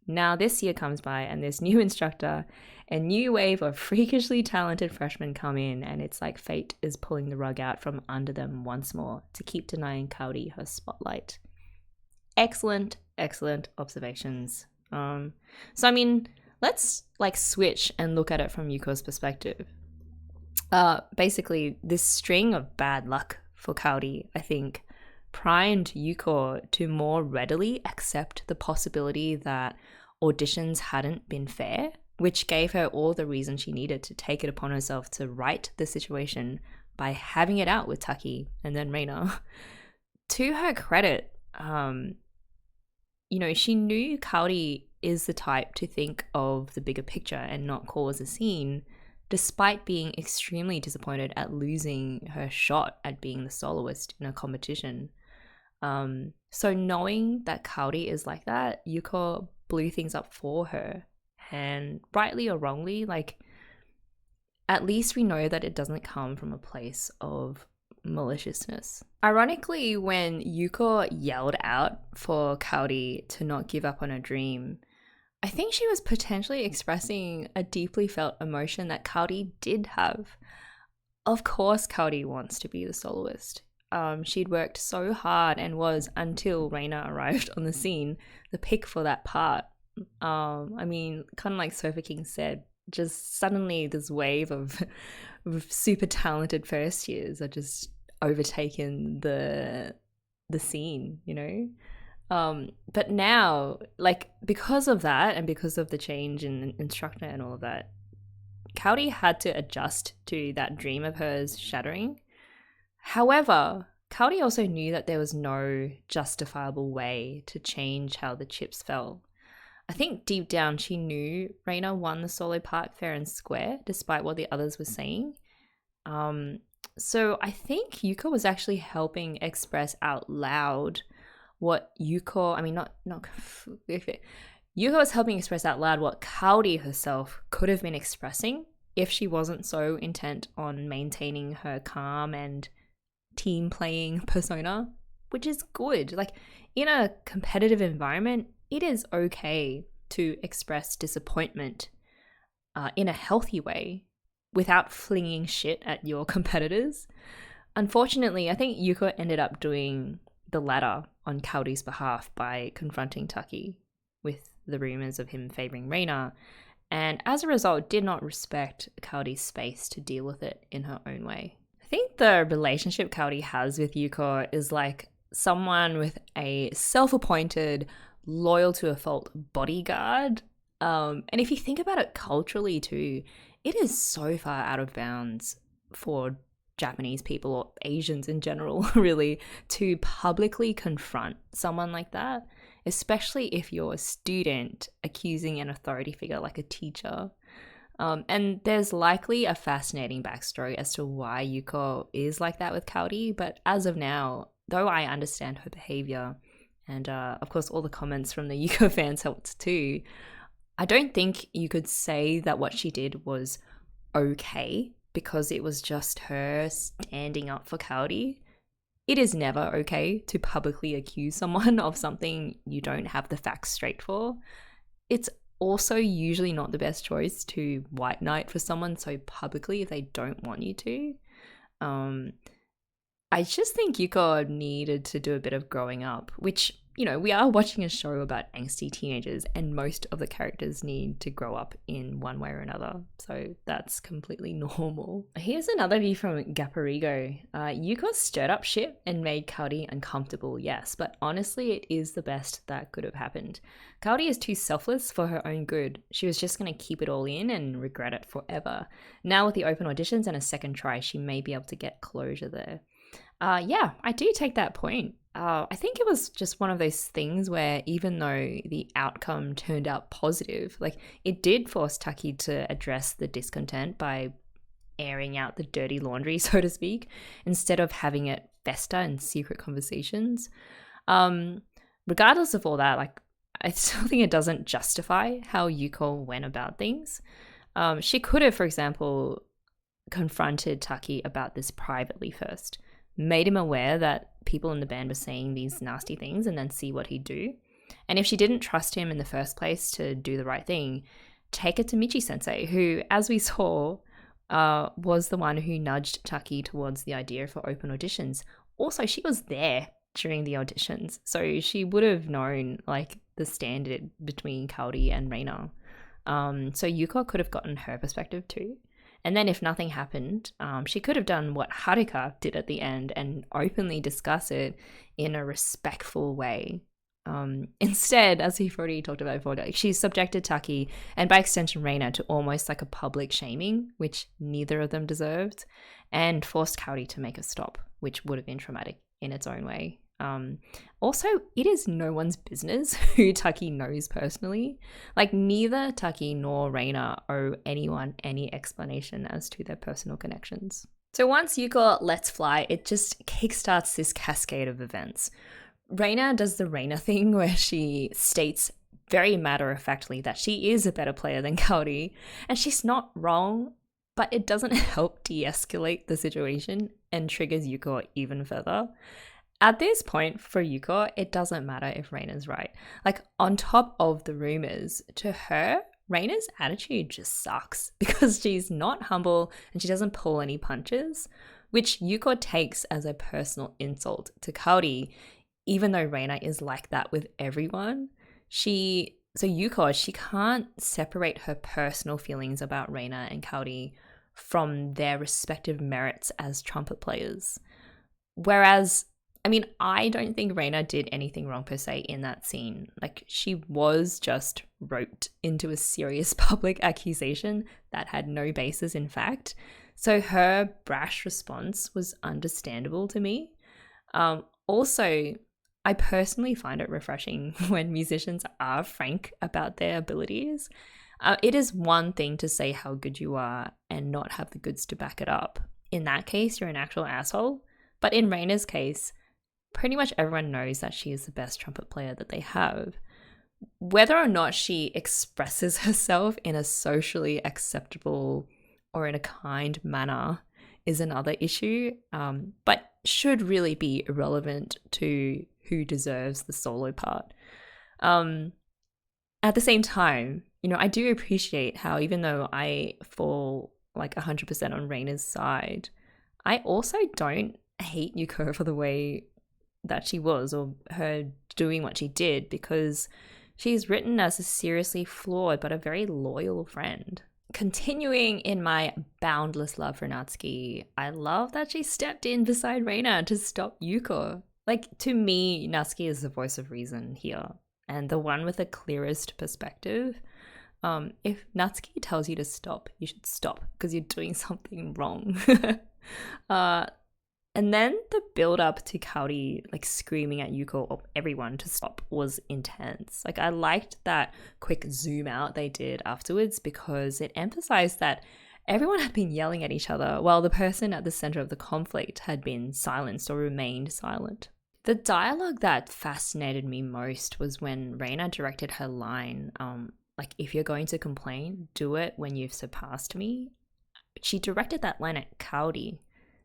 Now this year comes by and this new instructor, a new wave of freakishly talented freshmen come in, and it's like fate is pulling the rug out from under them once more to keep denying Kaori her spotlight. Excellent observations. So I mean, let's switch and look at it from Yuuko's perspective. Basically, this string of bad luck for Kaori, I think, primed Yuuko to more readily accept the possibility that auditions hadn't been fair, which gave her all the reason she needed to take it upon herself to right the situation by having it out with Taki and then Reina. To her credit, she knew Kaori is the type to think of the bigger picture and not cause a scene, despite being extremely disappointed at losing her shot at being the soloist in a competition. So knowing that Kaori is like that, Yuuko blew things up for her. And rightly or wrongly, at least we know that it doesn't come from a place of maliciousness. Ironically, when Yuuko yelled out for Kaori to not give up on her dream, I think she was potentially expressing a deeply felt emotion that Kaori did have. Of course Kaori wants to be the soloist. she'd worked so hard and was, until Reina arrived on the scene, the pick for that part. I mean, kind of like Sofa King said, just suddenly this wave of super talented first years are just overtaken the scene, you know? But now, like, because of that and because of the change in instructor and all of that, Kaori had to adjust to that dream of hers shattering. However, Kaori also knew that there was no justifiable way to change how the chips fell. I think deep down she knew Reina won the solo part fair and square, despite what the others were saying. So I think Yuuko was actually helping express out loud what Yuuko, I mean, not Yuuko was helping express out loud what Kaori herself could have been expressing if she wasn't so intent on maintaining her calm and team playing persona, which is good. Like, in a competitive environment, it is okay to express disappointment in a healthy way without flinging shit at your competitors. Unfortunately, I think Yuuko ended up doing the latter on Kaori's behalf by confronting Taki with the rumors of him favoring Reina, and as a result did not respect Kaori's space to deal with it in her own way. I think the relationship Kaori has with Yuuko is like someone with a self-appointed, loyal to a fault bodyguard. And if you think about it culturally too, it is so far out of bounds for Japanese people or Asians in general, really, to publicly confront someone like that, especially if you're a student accusing an authority figure like a teacher. And there's likely a fascinating backstory as to why Yuuko is like that with Kaori, but as of now, though I understand her behavior, and of course all the comments from the Yuuko fans helped too, I don't think you could say that what she did was okay because it was just her standing up for Kaori. It is never okay to publicly accuse someone of something you don't have the facts straight for. It's also usually not the best choice to white knight for someone so publicly if they don't want you to. I just think Yuuko needed to do a bit of growing up, which, you know, we are watching a show about angsty teenagers and most of the characters need to grow up in one way or another. So that's completely normal. Here's another view from Gaparigo. Yuuko stirred up shit and made Kaori uncomfortable, yes, but honestly it is the best that could have happened. Kaori is too selfless for her own good. She was just going to keep it all in and regret it forever. Now with the open auditions and a second try, she may be able to get closure there. Yeah, I do take that point. I think it was just one of those things where even though the outcome turned out positive, like it did force Taki to address the discontent by airing out the dirty laundry, so to speak, instead of having it fester in secret conversations. Regardless of all that, like I still think it doesn't justify how Yuuko went about things. She could have, for example, confronted Taki about this privately first, made him aware that people in the band were saying these nasty things and then see what he'd do. And if she didn't trust him in the first place to do the right thing, take it to Michi-sensei, who, as we saw, was the one who nudged Taki towards the idea for open auditions. Also, she was there during the auditions, so she would have known like the standard between Kaori and Reina. So Yuuko could have gotten her perspective too. And then if nothing happened, she could have done what Haruka did at the end and openly discuss it in a respectful way. Instead, as we've already talked about before, she subjected Taki and by extension Reina to almost like a public shaming, which neither of them deserved, and forced Kaori to make a stop, which would have been traumatic in its own way. Also, it is no one's business who Taki knows personally. Like neither Taki nor Reina owe anyone any explanation as to their personal connections. So once Yuuko lets fly, it just kickstarts this cascade of events. Reina does the Reina thing where she states very matter-of-factly that she is a better player than Kaori, and she's not wrong, but it doesn't help de-escalate the situation and triggers Yuuko even further. At this point, for Yuuko, it doesn't matter if Reina's right. Like, on top of the rumors, to her, Reina's attitude just sucks because she's not humble and she doesn't pull any punches. which Yuuko takes as a personal insult to Kaori, even though Reina is like that with everyone. Yuuko, she can't separate her personal feelings about Reina and Kaori from their respective merits as trumpet players. Whereas, I mean, I don't think Reina did anything wrong per se in that scene. Like, she was just roped into a serious public accusation that had no basis in fact. So her brash response was understandable to me. Also, I personally find it refreshing when musicians are frank about their abilities. It is one thing to say how good you are and not have the goods to back it up. In that case, you're an actual asshole. But in Reina's case, pretty much everyone knows that she is the best trumpet player that they have. Whether or not she expresses herself in a socially acceptable or in a kind manner is another issue, but should really be irrelevant to who deserves the solo part. At the same time, I do appreciate how even though I fall like 100% on Reina's side, I also don't hate Yuuko for the way that she was or her doing what she did, because she's written as a seriously flawed but a very loyal friend. Continuing in my boundless love for Natsuki, I love that she stepped in beside Reina to stop Yuuko. Like, to me, Natsuki is the voice of reason here and the one with the clearest perspective. If Natsuki tells you to stop, you should stop because you're doing something wrong. And then the build up to Kaori like screaming at Yuuko or everyone to stop was intense. Like, I liked that quick zoom out they did afterwards because it emphasized that everyone had been yelling at each other while the person at the center of the conflict had been silenced or remained silent. The dialogue that fascinated me most was when Reina directed her line, like, if you're going to complain, do it when you've surpassed me. She directed that line at Kaori,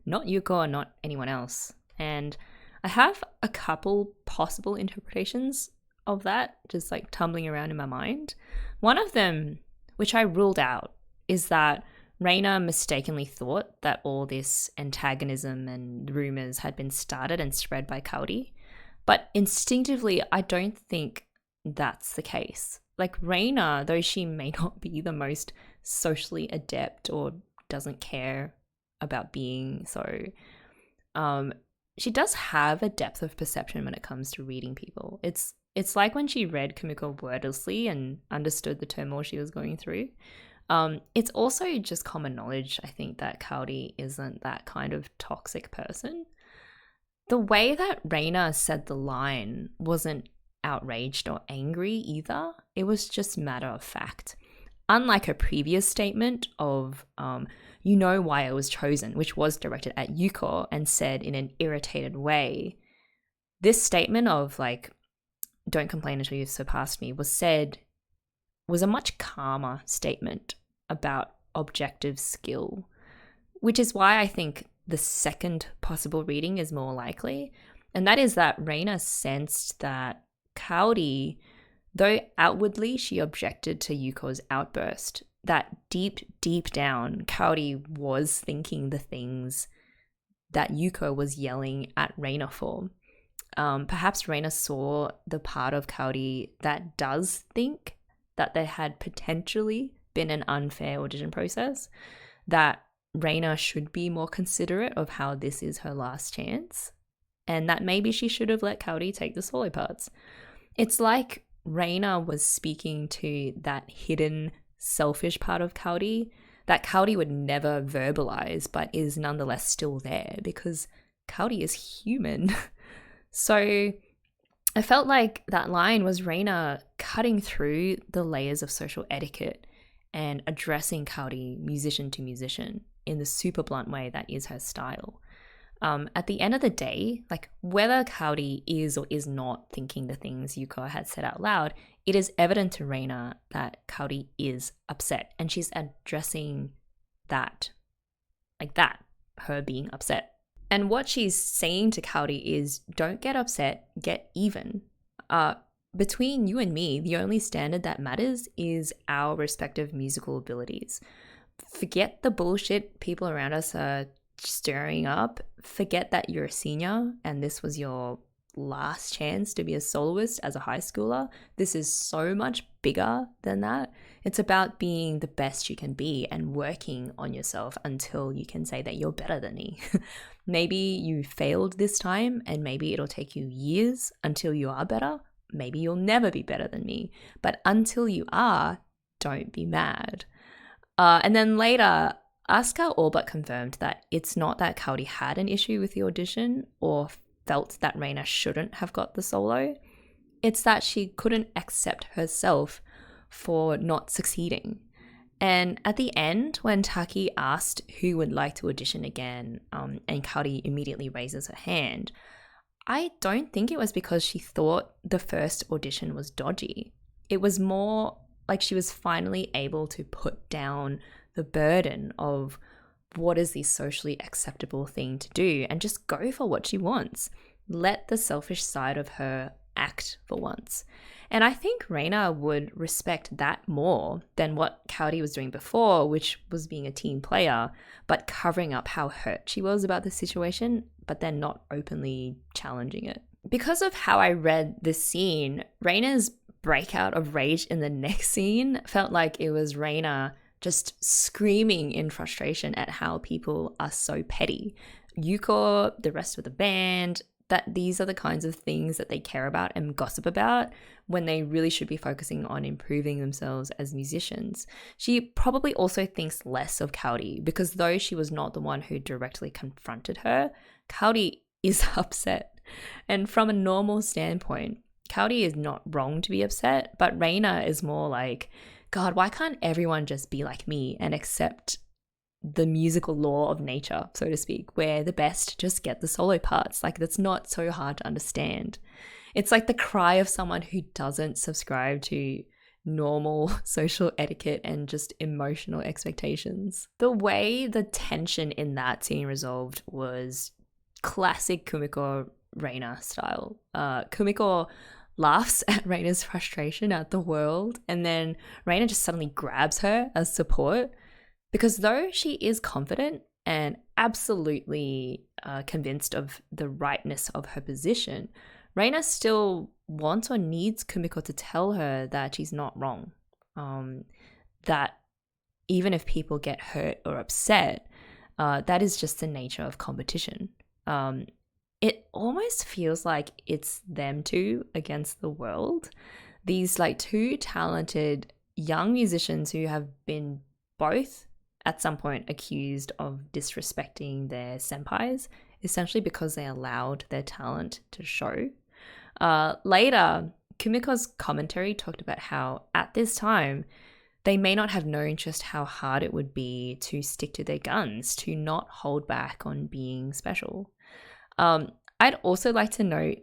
not Yuuko or not anyone else. And I have a couple possible interpretations of that just like tumbling around in my mind. One of them, which I ruled out, is that Reina mistakenly thought that all this antagonism and rumors had been started and spread by Kaori. But instinctively, I don't think that's the case. Like, Reina, though she may not be the most socially adept or doesn't care about being so, she does have a depth of perception when it comes to reading people. It's like when she read Kumiko wordlessly and understood the turmoil she was going through. It's also just common knowledge, I think, that Kaori isn't that kind of toxic person. The way that Reina said the line wasn't outraged or angry either. It was just matter of fact. Unlike her previous statement of, you know why I was chosen, which was directed at Yuuko and said in an irritated way, this statement of like, don't complain until you've surpassed me was a much calmer statement about objective skill, which is why I think the second possible reading is more likely. And that is that Reina sensed that Kaori, though outwardly she objected to Yuuko's outburst, that deep down, Kaori was thinking the things that Yuuko was yelling at Reina for. Perhaps Reina saw the part of Kaori that does think that there had potentially been an unfair audition process, that Reina should be more considerate of how this is her last chance, and that maybe she should have let Kaori take the solo parts. It's like Reina was speaking to that hidden, selfish part of Kaori that Kaori would never verbalize, but is nonetheless still there because Kaori is human. So I felt like that line was Reina cutting through the layers of social etiquette and addressing Kaori musician to musician in the super blunt way that is her style. At the end of the day, like, whether Kaori is or is not thinking the things Yuuko had said out loud, it is evident to Reina that Kaori is upset, and she's addressing that, like that, her being upset. And what she's saying to Kaori is, don't get upset, get even. Between you and me, the only standard that matters is our respective musical abilities. Forget the bullshit people around us are stirring up, forget that you're a senior and this was your last chance to be a soloist as a high schooler. This is so much bigger than that. It's about being the best you can be and working on yourself until you can say that you're better than me. Maybe you failed this time and maybe it'll take you years until you are better. Maybe you'll never be better than me. But until you are, don't be mad. And then later, Asuka all but confirmed that it's not that Kaori had an issue with the audition or felt that Reina shouldn't have got the solo. It's that she couldn't accept herself for not succeeding. And at the end, when Taki asked who would like to audition again, and Kaori immediately raises her hand, I don't think it was because she thought the first audition was dodgy. It was more like she was finally able to put down the burden of what is the socially acceptable thing to do and just go for what she wants. Let the selfish side of her act for once. And I think Reina would respect that more than what Kaori was doing before, which was being a team player, but covering up how hurt she was about the situation, but then not openly challenging it. Because of how I read this scene, Reina's breakout of rage in the next scene felt like it was Reina just screaming in frustration at how people are so petty. Yuuko, the rest of the band, that these are the kinds of things that they care about and gossip about when they really should be focusing on improving themselves as musicians. She probably also thinks less of Kaori because though she was not the one who directly confronted her, Kaori is upset. And from a normal standpoint, Kaori is not wrong to be upset, but Reina is more like, God, why can't everyone just be like me and accept the musical law of nature, so to speak, where the best just get the solo parts? Like, that's not so hard to understand. It's like the cry of someone who doesn't subscribe to normal social etiquette and just emotional expectations. The way the tension in that scene resolved was classic Kumiko Reina style. Kumiko laughs at Reina's frustration at the world, and then Reina just suddenly grabs her as support. Because though she is confident and absolutely convinced of the rightness of her position, Reina still wants or needs Kumiko to tell her that she's not wrong. That even if people get hurt or upset, that is just the nature of competition. It almost feels like it's them two against the world. These like two talented young musicians who have been both at some point accused of disrespecting their senpais, essentially because they allowed their talent to show. Later, Kumiko's commentary talked about how at this time, they may not have known just how hard it would be to stick to their guns, to not hold back on being special. I'd also like to note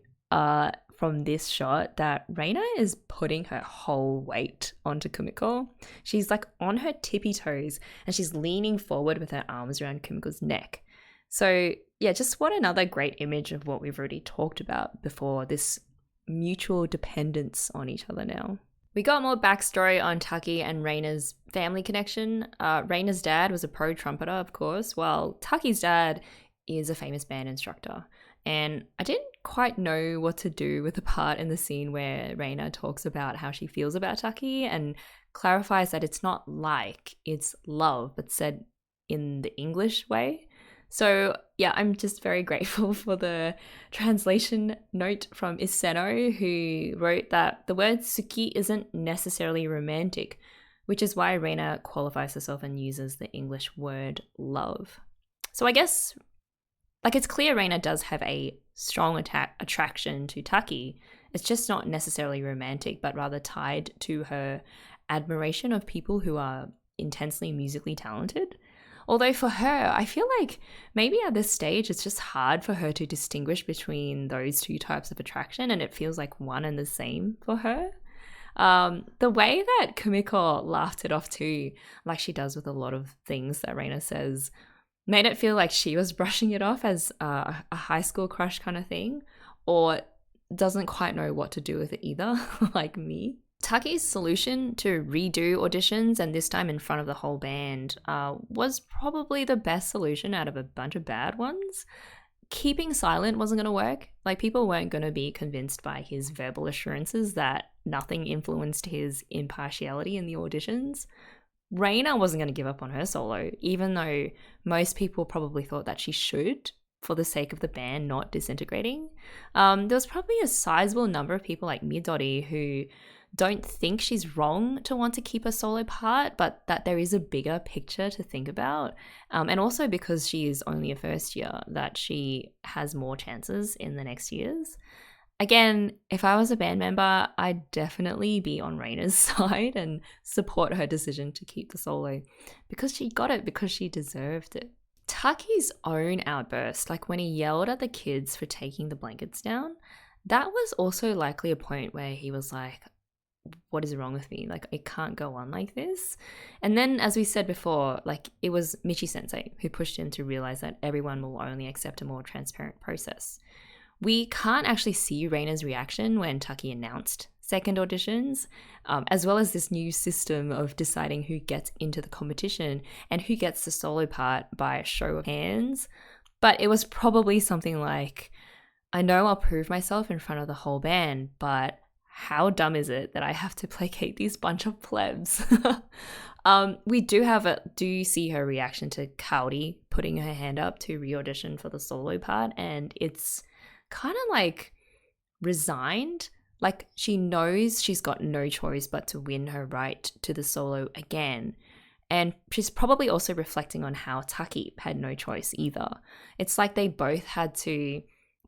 from this shot that Reina is putting her whole weight onto Kumiko. She's like on her tippy toes and she's leaning forward with her arms around Kumiko's neck. So yeah, just what another great image of what we've already talked about before, this mutual dependence on each other now. We got more backstory on Taki and Reina's family connection. Reina's dad was a pro trumpeter, of course, while Taki's dad is a famous band instructor. And I didn't quite know what to do with the part in the scene where Reina talks about how she feels about Taki and clarifies that it's not like, it's love, but said in the English way. So yeah, I'm just very grateful for the translation note from Iseno, who wrote that the word suki isn't necessarily romantic, which is why Reina qualifies herself and uses the English word love. So I guess it's clear Reina does have a strong attraction to Taki. It's just not necessarily romantic, but rather tied to her admiration of people who are intensely musically talented. Although for her, I feel like maybe at this stage, it's just hard for her to distinguish between those two types of attraction, and it feels like one and the same for her. The way that Kumiko laughed it off too, like she does with a lot of things that Reina says, made it feel like she was brushing it off as a high school crush kind of thing, or doesn't quite know what to do with it either, like me. Taki's solution to redo auditions, and this time in front of the whole band, was probably the best solution out of a bunch of bad ones. Keeping silent wasn't going to work. Like, people weren't going to be convinced by his verbal assurances that nothing influenced his impartiality in the auditions. Reina wasn't going to give up on her solo, even though most people probably thought that she should, for the sake of the band not disintegrating. There was probably a sizable number of people like Midori who don't think she's wrong to want to keep a solo part, but that there is a bigger picture to think about. And also because she is only a first year, that she has more chances in the next years. Again, if I was a band member, I'd definitely be on Reina's side and support her decision to keep the solo, because she got it, because she deserved it. Taki's own outburst, like when he yelled at the kids for taking the blankets down, that was also likely a point where he was like, what is wrong with me? Like, I can't go on like this. And then, as we said before, like, it was Michi sensei who pushed him to realize that everyone will only accept a more transparent process. We can't actually see Reina's reaction when Taki announced second auditions, as well as this new system of deciding who gets into the competition and who gets the solo part by a show of hands. But it was probably something like, I know I'll prove myself in front of the whole band, but how dumb is it that I have to placate these bunch of plebs? We do see her reaction to Kaori putting her hand up to re-audition for the solo part, and it's kind of like resigned. Like, she knows she's got no choice but to win her right to the solo again. And she's probably also reflecting on how Taki had no choice either. It's like they both had to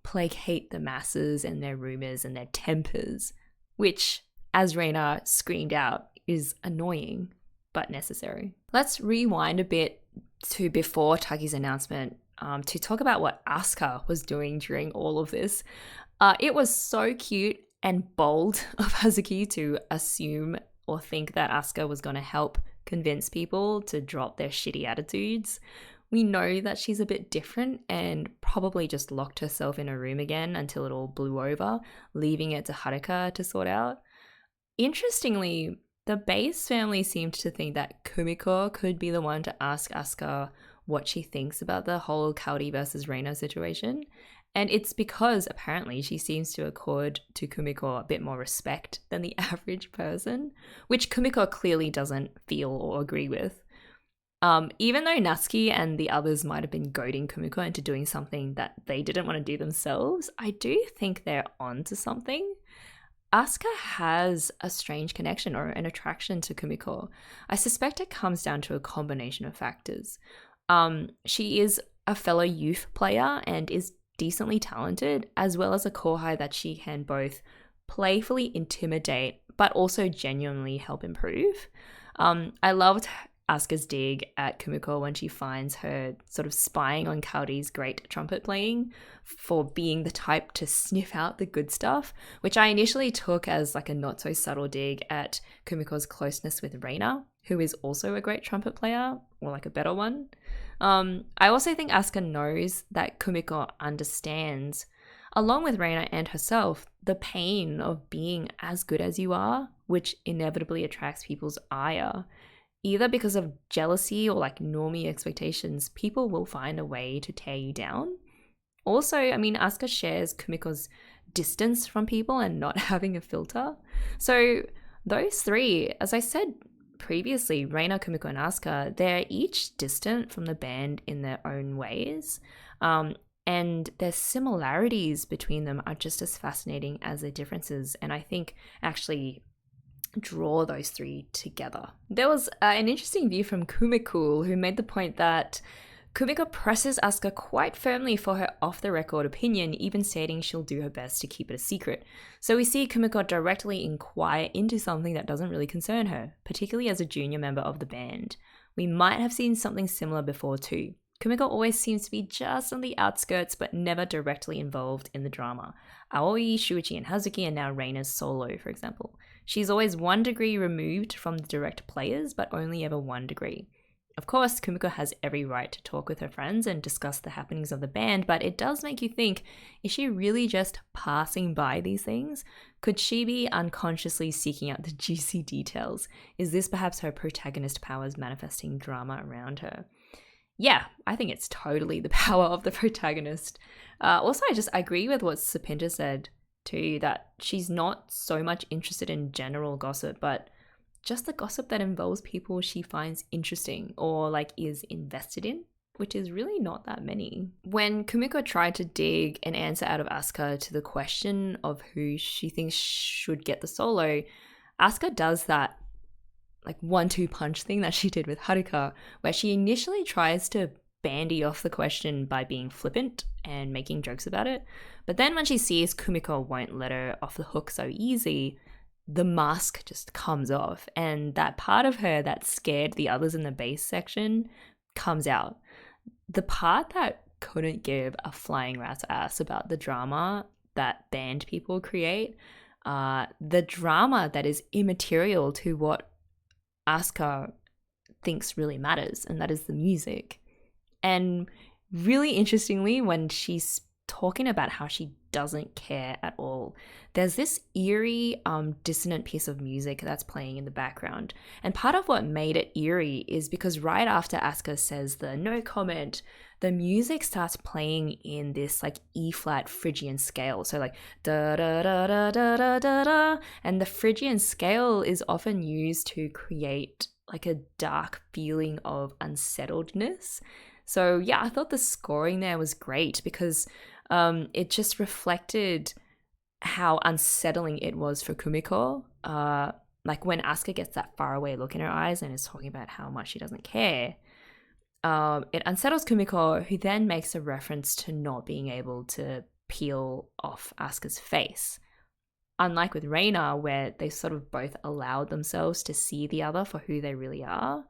placate the masses and their rumors and their tempers, which, as Reina screamed out, is annoying but necessary. Let's rewind a bit to before Taki's announcement to talk about what Asuka was doing during all of this. It was so cute and bold of Hazuki to assume or think that Asuka was going to help convince people to drop their shitty attitudes. We know that she's a bit different and probably just locked herself in a room again until it all blew over, leaving it to Haruka to sort out. Interestingly, the base family seemed to think that Kumiko could be the one to ask Asuka what she thinks about the whole Kaori versus Reina situation. And it's because apparently she seems to accord to Kumiko a bit more respect than the average person, which Kumiko clearly doesn't feel or agree with. Even though Natsuki and the others might have been goading Kumiko into doing something that they didn't want to do themselves, I do think they're onto something. Asuka has a strange connection or an attraction to Kumiko. I suspect it comes down to a combination of factors. She is a fellow youth player and is decently talented, as well as a kohai that she can both playfully intimidate but also genuinely help improve. I loved Asuka's dig at Kumiko when she finds her sort of spying on Kaori's great trumpet playing for being the type to sniff out the good stuff, which I initially took as like a not so subtle dig at Kumiko's closeness with Reina, who is also a great trumpet player, or like a better one. I also think Asuka knows that Kumiko understands, along with Reina and herself, the pain of being as good as you are, which inevitably attracts people's ire. Either because of jealousy or like normie expectations, people will find a way to tear you down. Also, I mean, Asuka shares Kumiko's distance from people and not having a filter. So those three, as I said previously, Reina, Kumiko, and Asuka, they're each distant from the band in their own ways. And their similarities between them are just as fascinating as their differences. And I think actually draw those three together. There was an interesting view from Kumiko, who made the point that Kumiko presses Asuka quite firmly for her off-the-record opinion, even stating she'll do her best to keep it a secret. So we see Kumiko directly inquire into something that doesn't really concern her, particularly as a junior member of the band. We might have seen something similar before too. Kumiko always seems to be just on the outskirts but never directly involved in the drama. Aoi, Shuichi, and Hazuki are now Reina's solo, for example. She's always 1 degree removed from the direct players, but only ever 1 degree. Of course, Kumiko has every right to talk with her friends and discuss the happenings of the band, but it does make you think, is she really just passing by these things? Could she be unconsciously seeking out the juicy details? Is this perhaps her protagonist powers manifesting drama around her? Yeah, I think it's totally the power of the protagonist. Also, I agree with what Sapinta said too, that she's not so much interested in general gossip, but just the gossip that involves people she finds interesting or like is invested in, which is really not that many. When Kumiko tried to dig an answer out of Asuka to the question of who she thinks should get the solo, Asuka does that like 1-2 punch thing that she did with Haruka, where she initially tries to bandy off the question by being flippant and making jokes about it. But then when she sees Kumiko won't let her off the hook so easy, the mask just comes off, and that part of her that scared the others in the bass section comes out. The part that couldn't give a flying rat's ass about the drama that band people create, the drama that is immaterial to what Asuka thinks really matters, and that is the music. And really interestingly, when she's talking about how she doesn't care at all, there's this eerie, dissonant piece of music that's playing in the background. And part of what made it eerie is because right after Asuka says the no comment, the music starts playing in this like E-flat Phrygian scale. So like da da da da da da da da. And the Phrygian scale is often used to create like a dark feeling of unsettledness. So yeah, I thought the scoring there was great because it just reflected how unsettling it was for Kumiko. Like when Asuka gets that faraway look in her eyes and is talking about how much she doesn't care, it unsettles Kumiko, who then makes a reference to not being able to peel off Asuka's face. Unlike with Reina, where they sort of both allowed themselves to see the other for who they really are,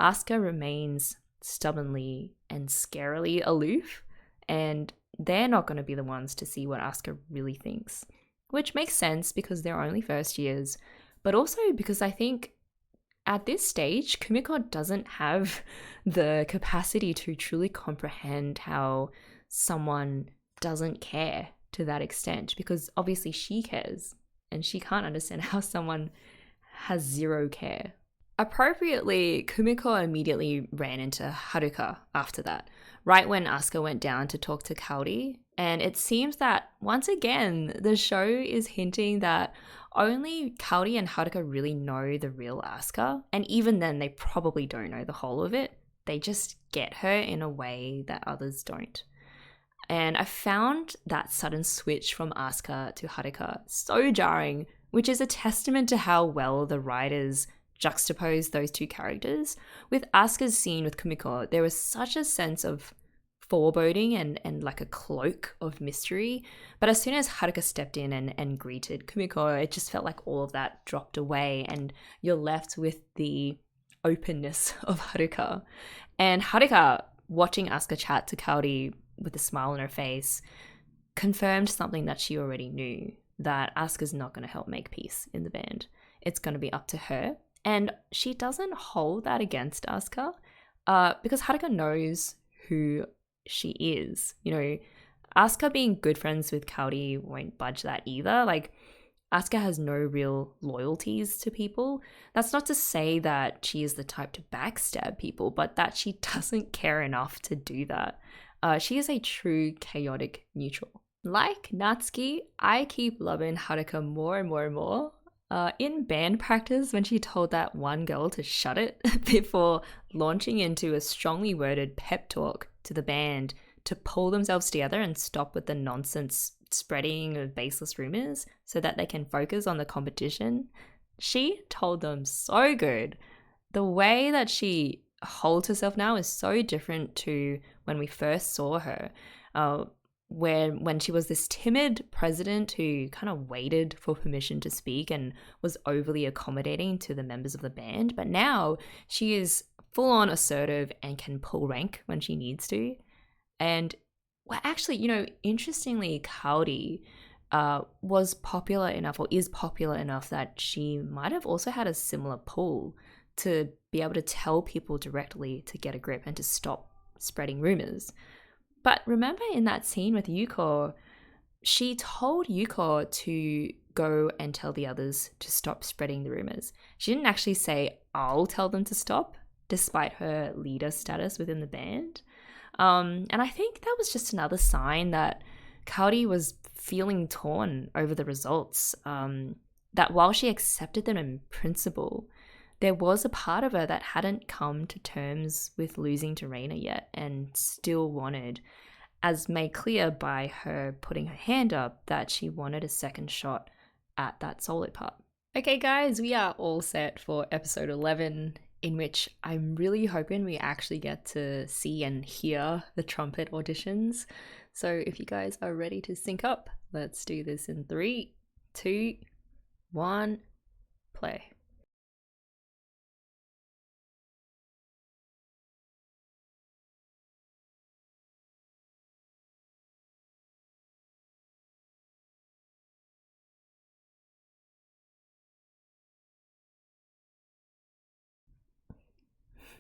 Asuka remains stubbornly and scarily aloof, and they're not going to be the ones to see what Asuka really thinks, which makes sense because they're only first years, but also because I think at this stage, Kumiko doesn't have the capacity to truly comprehend how someone doesn't care to that extent, because obviously she cares and she can't understand how someone has zero care. Appropriately, Kumiko immediately ran into Haruka after that, right when Asuka went down to talk to Kaori. And it seems that, once again, the show is hinting that only Kaori and Haruka really know the real Asuka. And even then, they probably don't know the whole of it. They just get her in a way that others don't. And I found that sudden switch from Asuka to Haruka so jarring, which is a testament to how well the writers juxtapose those two characters. With Asuka's scene with Kumiko, there was such a sense of foreboding and like a cloak of mystery. But as soon as Haruka stepped in and greeted Kumiko, it just felt like all of that dropped away and you're left with the openness of Haruka. And Haruka, watching Asuka chat to Kaori with a smile on her face, confirmed something that she already knew, that Asuka's not going to help make peace in the band. It's going to be up to her. And she doesn't hold that against Asuka because Haruka knows who she is. You know, Asuka being good friends with Kaori won't budge that either. Like, Asuka has no real loyalties to people. That's not to say that she is the type to backstab people, but that she doesn't care enough to do that. She is a true chaotic neutral. Like Natsuki, I keep loving Haruka more and more and more. In band practice, when she told that one girl to shut it before launching into a strongly worded pep talk to the band to pull themselves together and stop with the nonsense spreading of baseless rumors so that they can focus on the competition, she told them so good. The way that she holds herself now is so different to when we first saw her. When she was this timid president who kind of waited for permission to speak and was overly accommodating to the members of the band. But now she is full on assertive and can pull rank when she needs to. And well, actually, you know, interestingly, Kaori was popular enough or is popular enough that she might have also had a similar pull to be able to tell people directly to get a grip and to stop spreading rumors. But remember in that scene with Yuuko, she told Yuuko to go and tell the others to stop spreading the rumors. She didn't actually say, I'll tell them to stop, despite her leader status within the band. And I think that was just another sign that Kaori was feeling torn over the results. That while she accepted them in principle, there was a part of her that hadn't come to terms with losing to Reina yet and still wanted, as made clear by her putting her hand up, that she wanted a second shot at that solo part. Okay guys, we are all set for episode 11, in which I'm really hoping we actually get to see and hear the trumpet auditions. So if you guys are ready to sync up, let's do this in 3, 2, 1, play.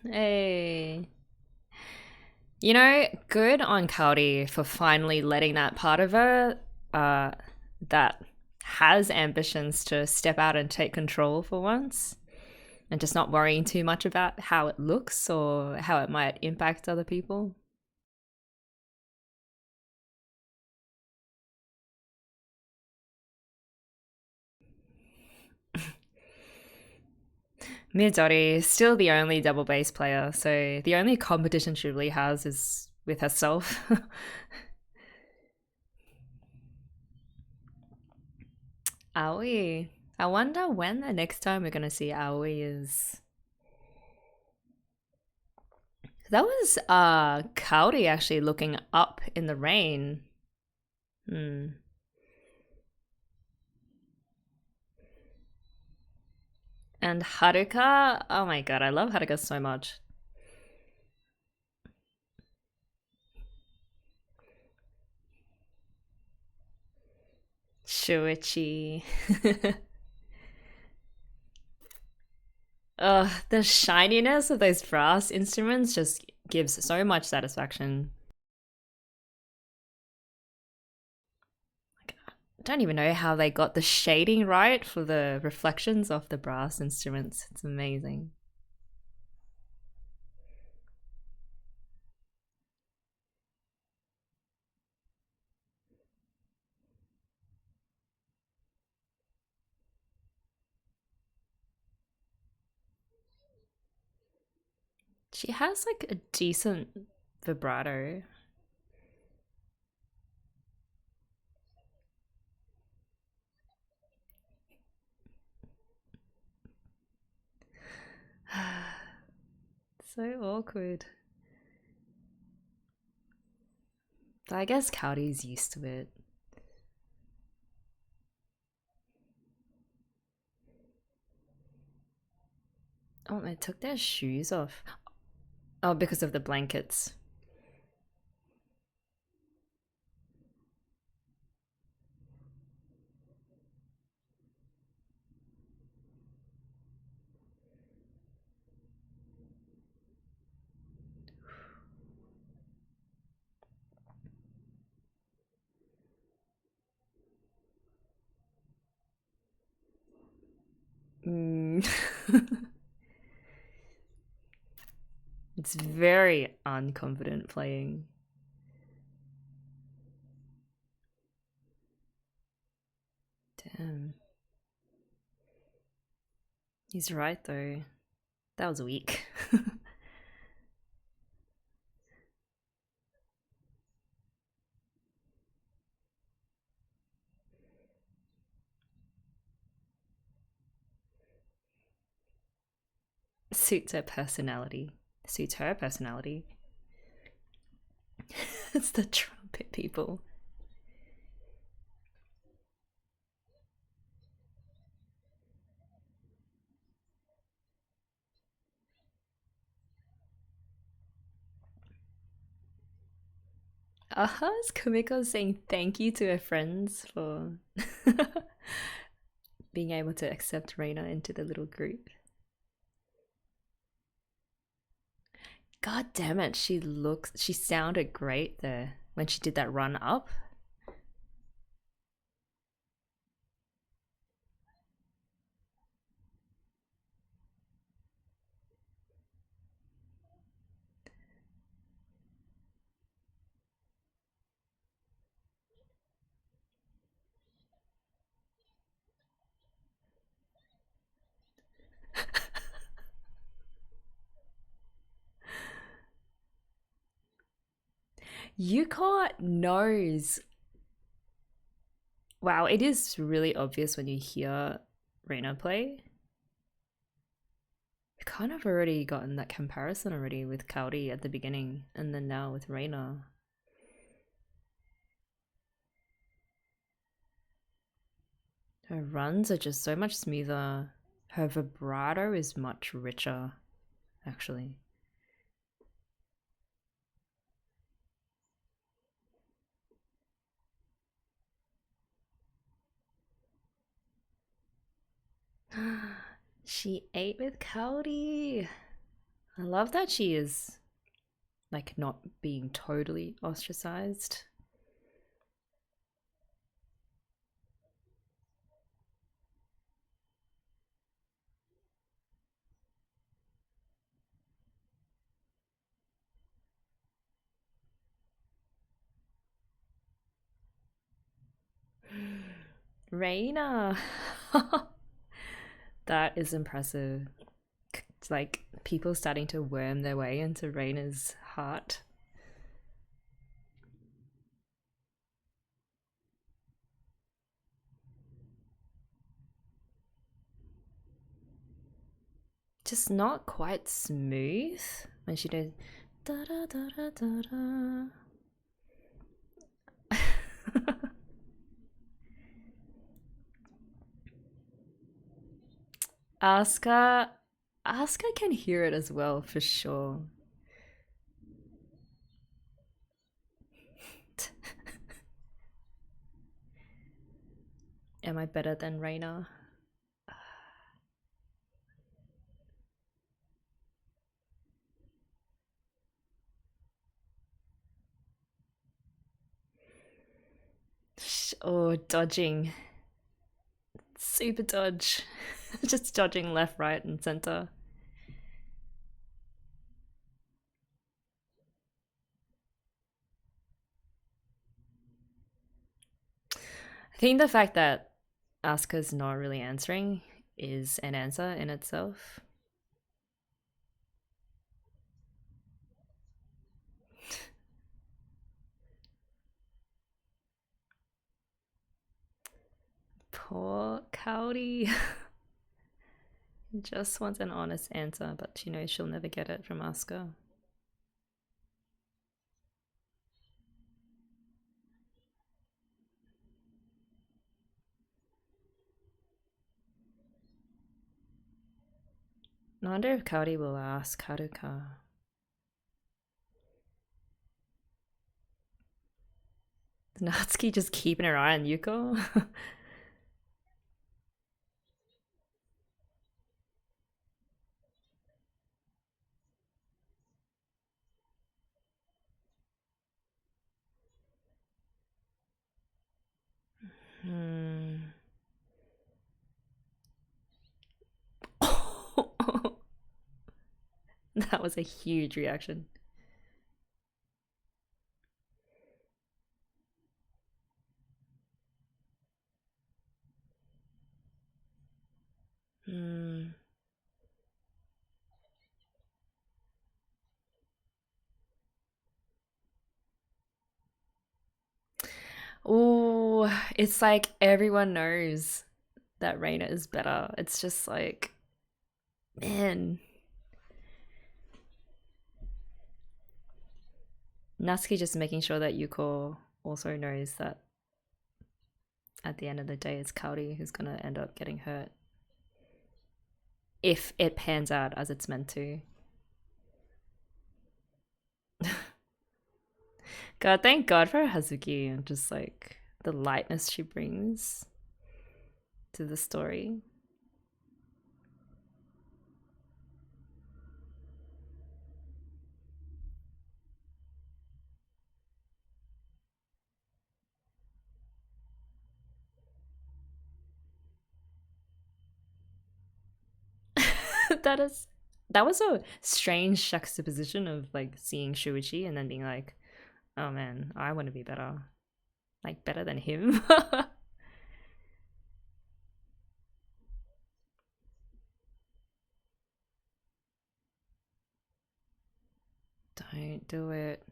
Hey. You know, good on Kaori for finally letting that part of her that has ambitions to step out and take control for once, and just not worrying too much about how it looks or how it might impact other people. Midori is still the only double bass player, so the only competition she really has is with herself. Aoi. I wonder when the next time we're gonna see Aoi is. That was Kaori actually looking up in the rain. And Haruka, oh my god, I love Haruka so much. Shuichi. The shininess of those brass instruments just gives so much satisfaction. I don't even know how they got the shading right for the reflections of the brass instruments. It's amazing. She has like a decent vibrato. So awkward. But I guess Kaori's used to it. Oh, they took their shoes off. Oh, because of the blankets. It's very unconfident playing. Damn. He's right though. That was weak. Suits her personality. Suits her personality. It's the trumpet people. Is Kumiko saying thank you to her friends for being able to accept Reina into the little group? God damn it, she sounded great there when she did that run up. Yuuko knows. Wow, it is really obvious when you hear Reina play. I kind of already gotten that comparison already with Kaori at the beginning, and then now with Reina. Her runs are just so much smoother. Her vibrato is much richer, actually. She ate with Kaori. I love that she is like not being totally ostracized. Reina. That is impressive. It's like people starting to worm their way into Reina's heart. Just not quite smooth when she did da da da da da da. Asuka can hear it as well for sure. Am I better than Reina? Oh, dodging. Super dodge. Just dodging left, right, and center. I think the fact that Asuka's not really answering is an answer in itself. Poor Kaori. Just wants an honest answer, but she knows she'll never get it from Asuka. I wonder if Kaori will ask Haruka. Natsuki just keeping her eye on Yuuko? That was a huge reaction. Oh, it's like everyone knows that Reina is better. It's just like, man. Natsuki just making sure that Yuko also knows that at the end of the day, it's Kaori who's gonna end up getting hurt. If it pans out as it's meant to. God, thank God for Hazuki and just like the lightness she brings to the story. That was a strange juxtaposition of like seeing Shuichi and then being like, oh man, I want to be better. Like better than him. Don't do it.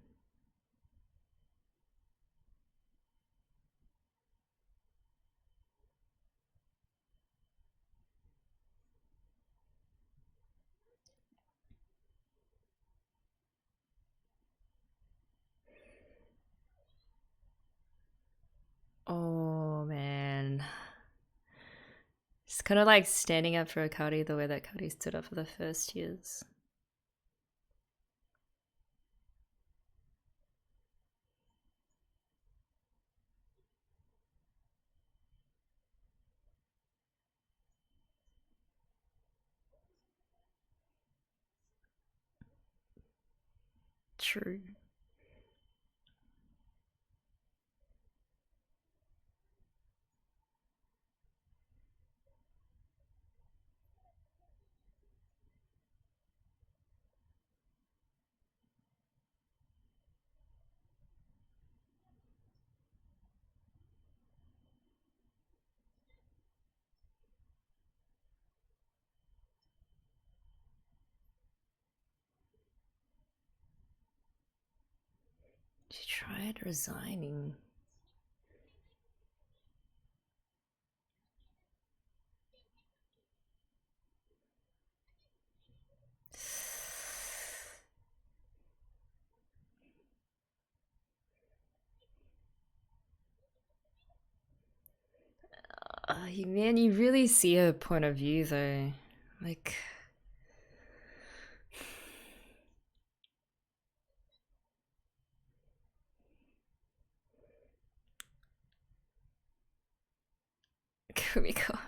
Oh man. It's kind of like standing up for Kaori the way that Kaori stood up for the first years. True. She tried resigning. Man, you really see her point of view though. Like, Kumiko.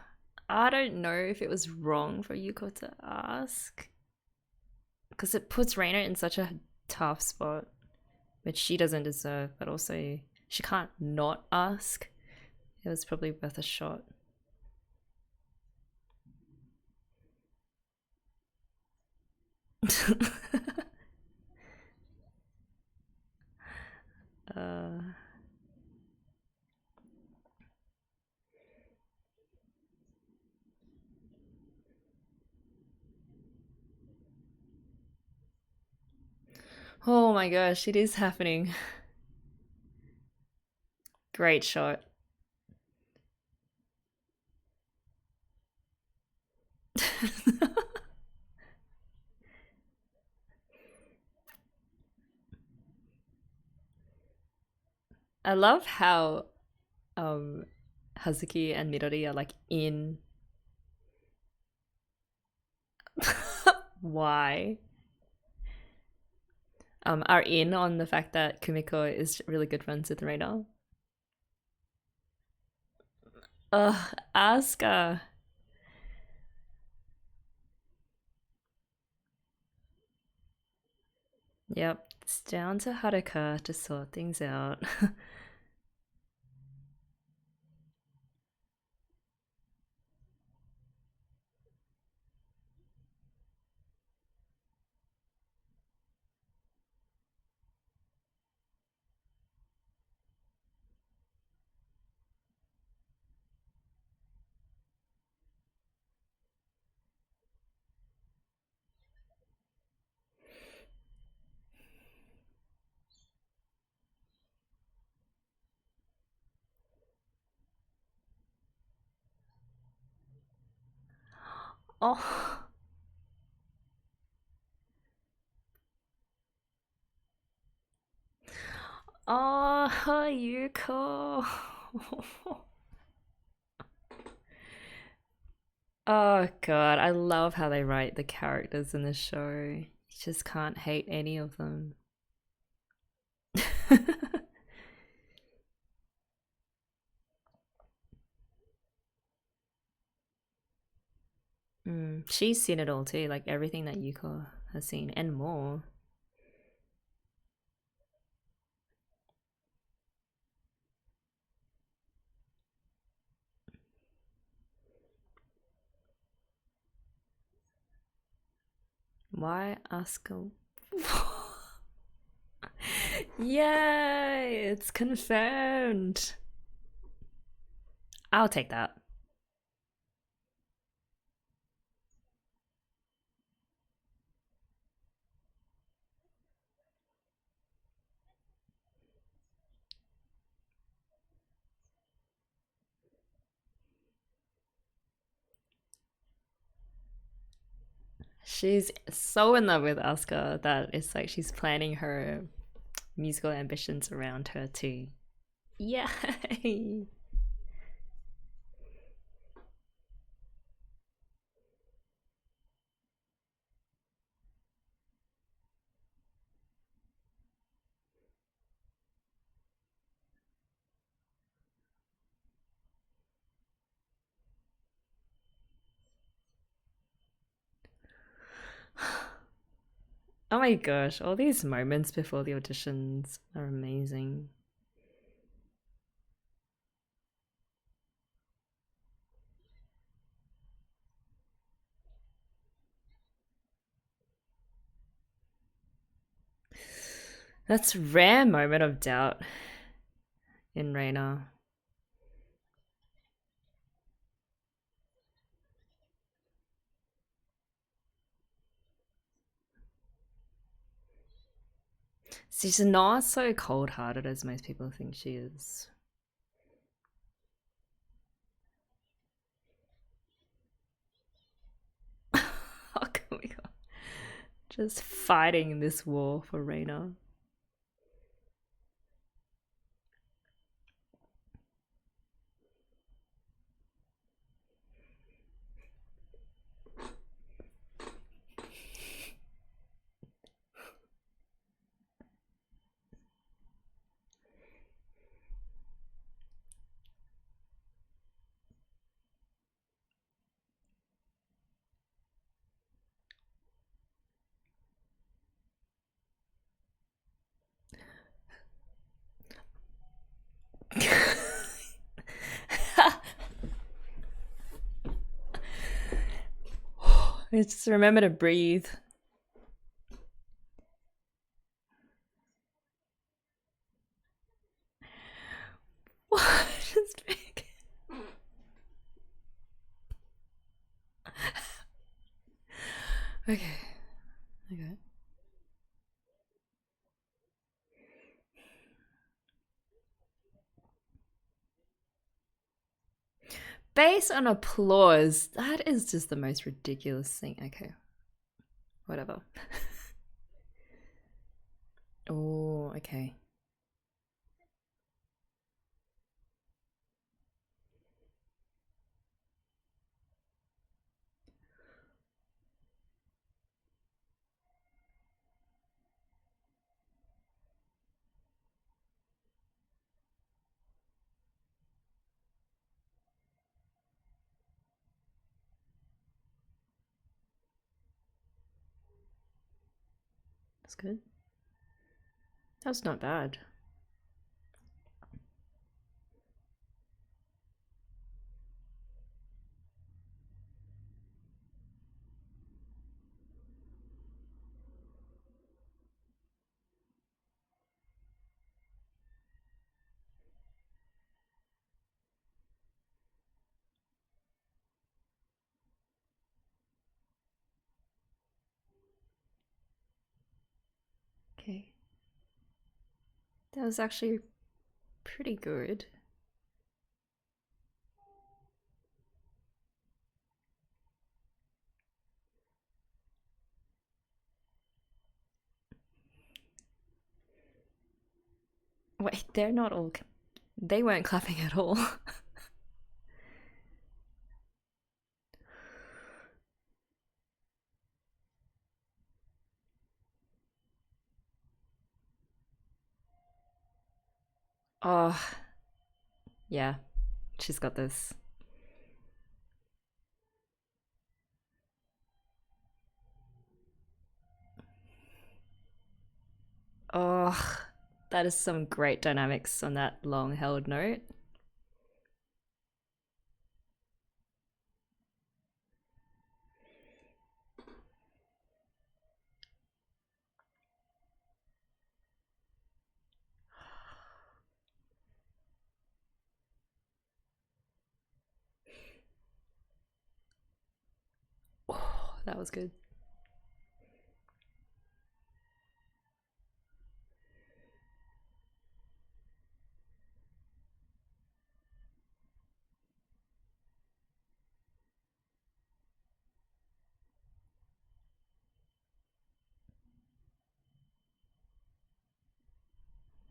I don't know if it was wrong for Yuko to ask. Because it puts Reina in such a tough spot, which she doesn't deserve, but also she can't not ask. It was probably worth a shot. uh, oh my gosh, it is happening. Great shot. I love how um Hazuki and Midori are like in. Why? Are in on the fact that Kumiko is really good friends with Reina. Ugh, Asuka. Yep, it's down to Haruka to sort things out. Oh, oh, Yuuko. Oh god, I love how they write the characters in the show. You just can't hate any of them. She's seen it all too, like everything that Yuko has seen and more. Why Asuka? Yay! It's confirmed. I'll take that. She's so in love with Asuka that it's like she's planning her musical ambitions around her too. Yay! Oh my gosh, all these moments before the auditions are amazing. That's a rare moment of doubt in Reina. She's not so cold hearted as most people think she is. Oh, Kumiko. Just fighting this war for Reina. Just remember to breathe. What? Just big. Okay. Okay. Based on applause, that is just the most ridiculous thing. Okay. Whatever. Oh, okay. That's good. That's not bad. Okay. That was actually pretty good. Wait, they're not all. They weren't clapping at all. Oh, yeah. She's got this. Oh, that is some great dynamics on that long held note. that was good.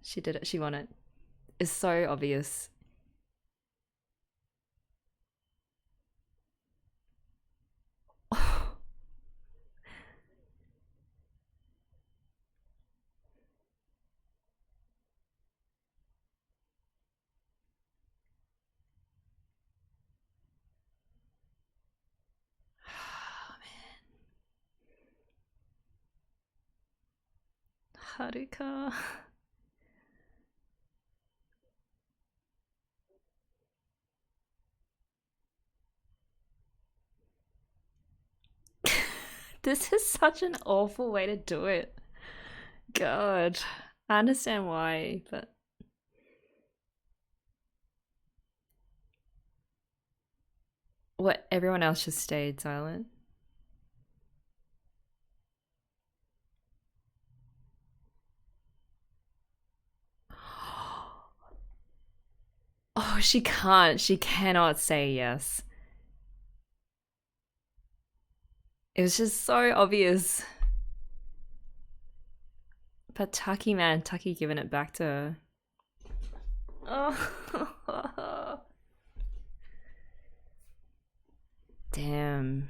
She did it. She won it. It's so obvious. Haruka. This is such an awful way to do it. God. I understand why, but what, everyone else just stayed silent? Oh, she can't. She cannot say yes. It was just so obvious. But Taki, man, Taki giving it back to her. Oh. Damn.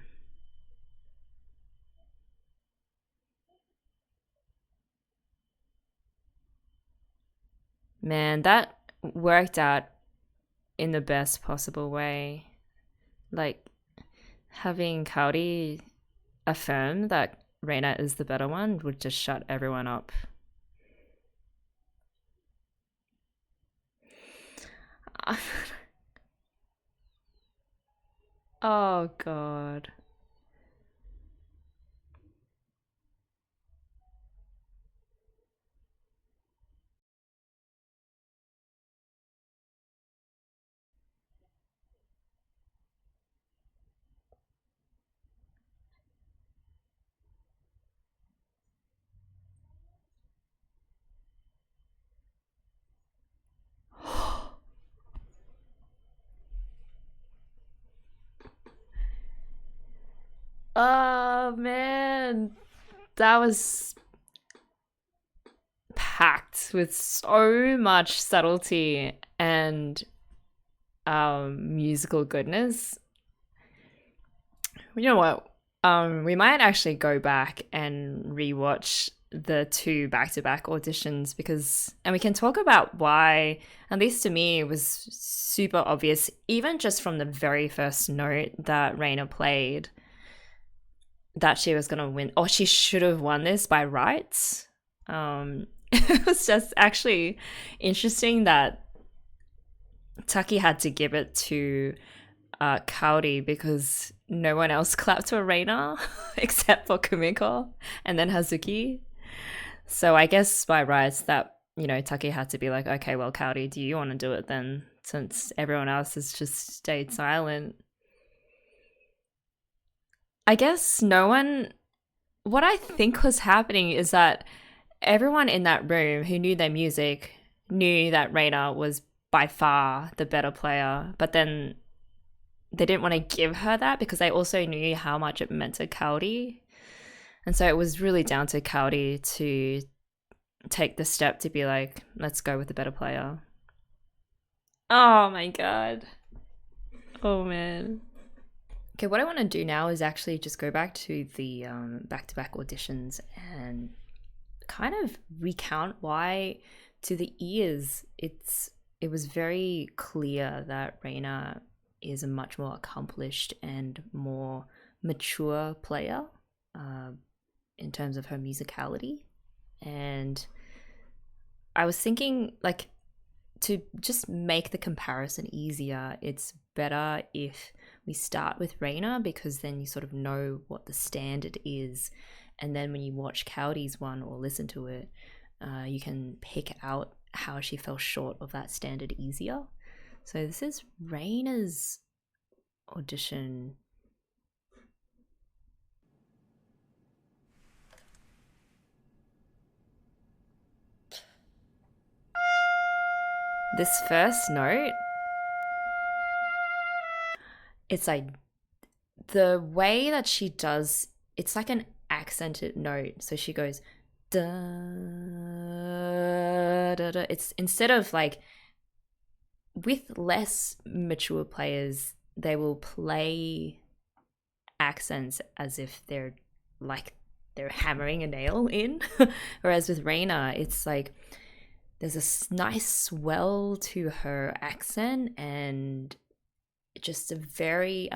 Man, that worked out in the best possible way. Like, having Kaori affirm that Reina is the better one would just shut everyone up. Oh, God. Oh, man. That was packed with so much subtlety and musical goodness. You know what? We might actually go back and rewatch the two back-to-back auditions and we can talk about why, at least to me, it was super obvious, even just from the very first note that Reina played, that she was gonna win, or she should have won this by rights. It was just actually interesting that Taki had to give it to Kaori because no one else clapped for Reina except for Kumiko and then Hazuki. So I guess by rights that, Taki had to be like, okay, well, Kaori, do you want to do it then? Since everyone else has just stayed silent. I guess what I think was happening is that everyone in that room who knew their music knew that Reina was by far the better player, but then they didn't want to give her that because they also knew how much it meant to Kaori. And so it was really down to Kaori to take the step to be like, let's go with the better player. Oh my God. Oh man. Okay, what I want to do now is actually just go back to the back-to-back auditions and kind of recount why, to the ears, it was very clear that Reina is a much more accomplished and more mature player in terms of her musicality. And I was thinking, like, to just make the comparison easier, it's better if we start with Reina because then you sort of know what the standard is. And then when you watch Kaori's one or listen to it, you can pick out how she fell short of that standard easier. So this is Reina's audition. This first note, it's like the way that she does, it's like an accented note. So she goes da da da. It's instead of like, with less mature players, they will play accents as if they're like they're hammering a nail in. Whereas with Reina, it's like there's a nice swell to her accent and just a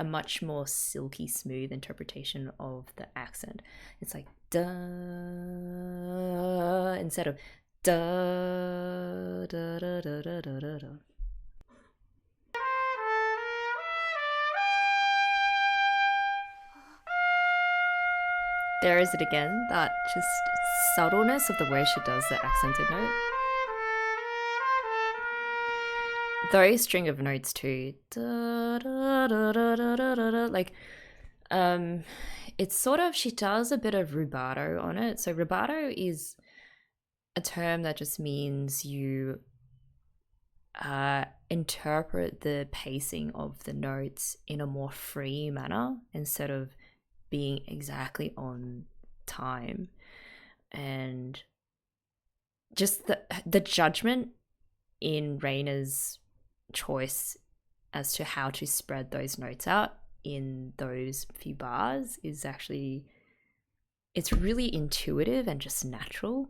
much more silky smooth interpretation of the accent. It's like da instead of da da da da da da da. There is it again, that just subtleness of the way she does the accented note. Those string of notes too, da, da, da, da, da, da, da, like, it's sort of, she does a bit of rubato on it. So rubato is a term that just means you interpret the pacing of the notes in a more free manner instead of being exactly on time. And just the judgment in Reina's choice as to how to spread those notes out in those few bars is actually, it's really intuitive and just natural.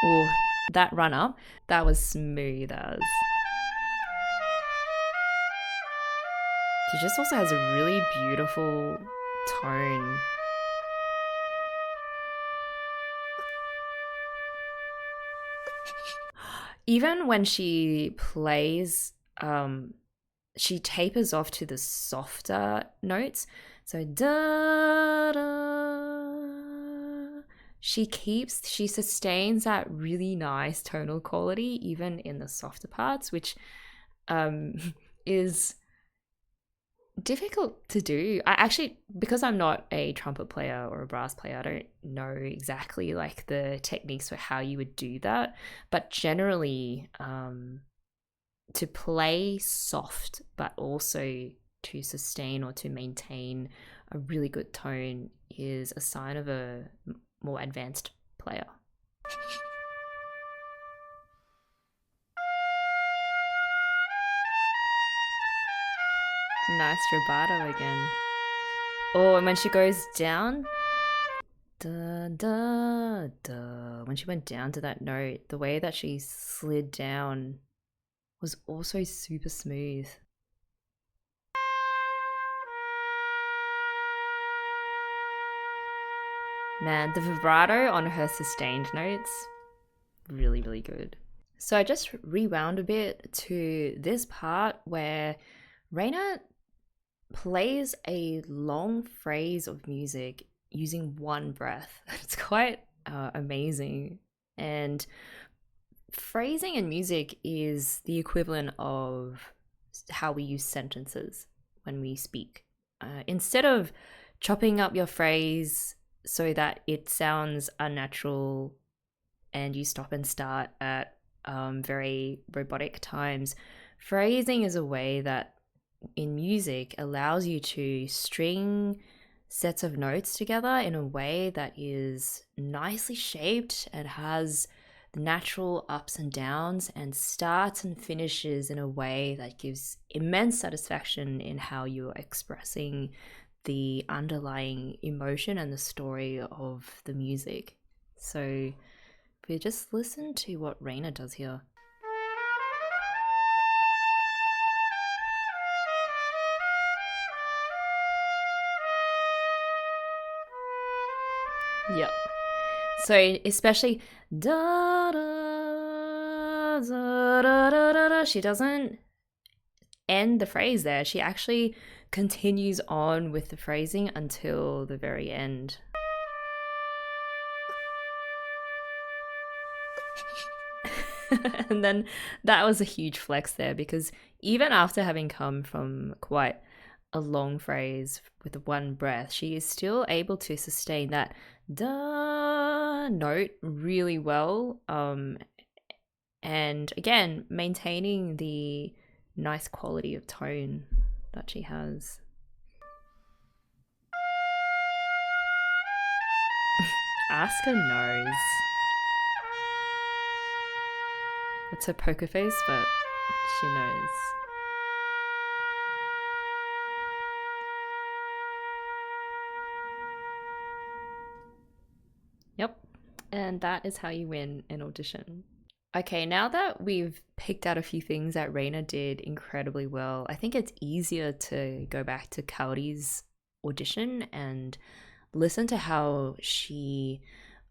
Oh, that run up, that was smooth as. She just also has a really beautiful tone. Even when she plays, she tapers off to the softer notes. So da da. She sustains that really nice tonal quality even in the softer parts, which is difficult to do. I actually, because I'm not a trumpet player or a brass player, I don't know exactly like the techniques for how you would do that. But generally, to play soft but also to sustain or to maintain a really good tone is a sign of a more advanced player. Nice rubato again. Oh, and when she goes down, da da da. When she went down to that note, the way that she slid down was also super smooth. Man, the vibrato on her sustained notes, really, really good. So I just rewound a bit to this part where Reina plays a long phrase of music using one breath. It's quite amazing. And phrasing in music is the equivalent of how we use sentences when we speak. Instead of chopping up your phrase so that it sounds unnatural and you stop and start at very robotic times, phrasing is a way that in music allows you to string sets of notes together in a way that is nicely shaped and has natural ups and downs and starts and finishes in a way that gives immense satisfaction in how you're expressing the underlying emotion and the story of the music. So we just listen to what Reina does here. Yep. So especially da da da da da da, she doesn't end the phrase there. She actually continues on with the phrasing until the very end. And then that was a huge flex there, because even after having come from quite a long phrase with one breath, she is still able to sustain that the note really well. And again, maintaining the nice quality of tone that she has. Asuka knows. It's her poker face, but she knows. Yep. And that is how you win an audition. Okay, now that we've picked out a few things that Reina did incredibly well, I think it's easier to go back to Kaori's audition and listen to how she,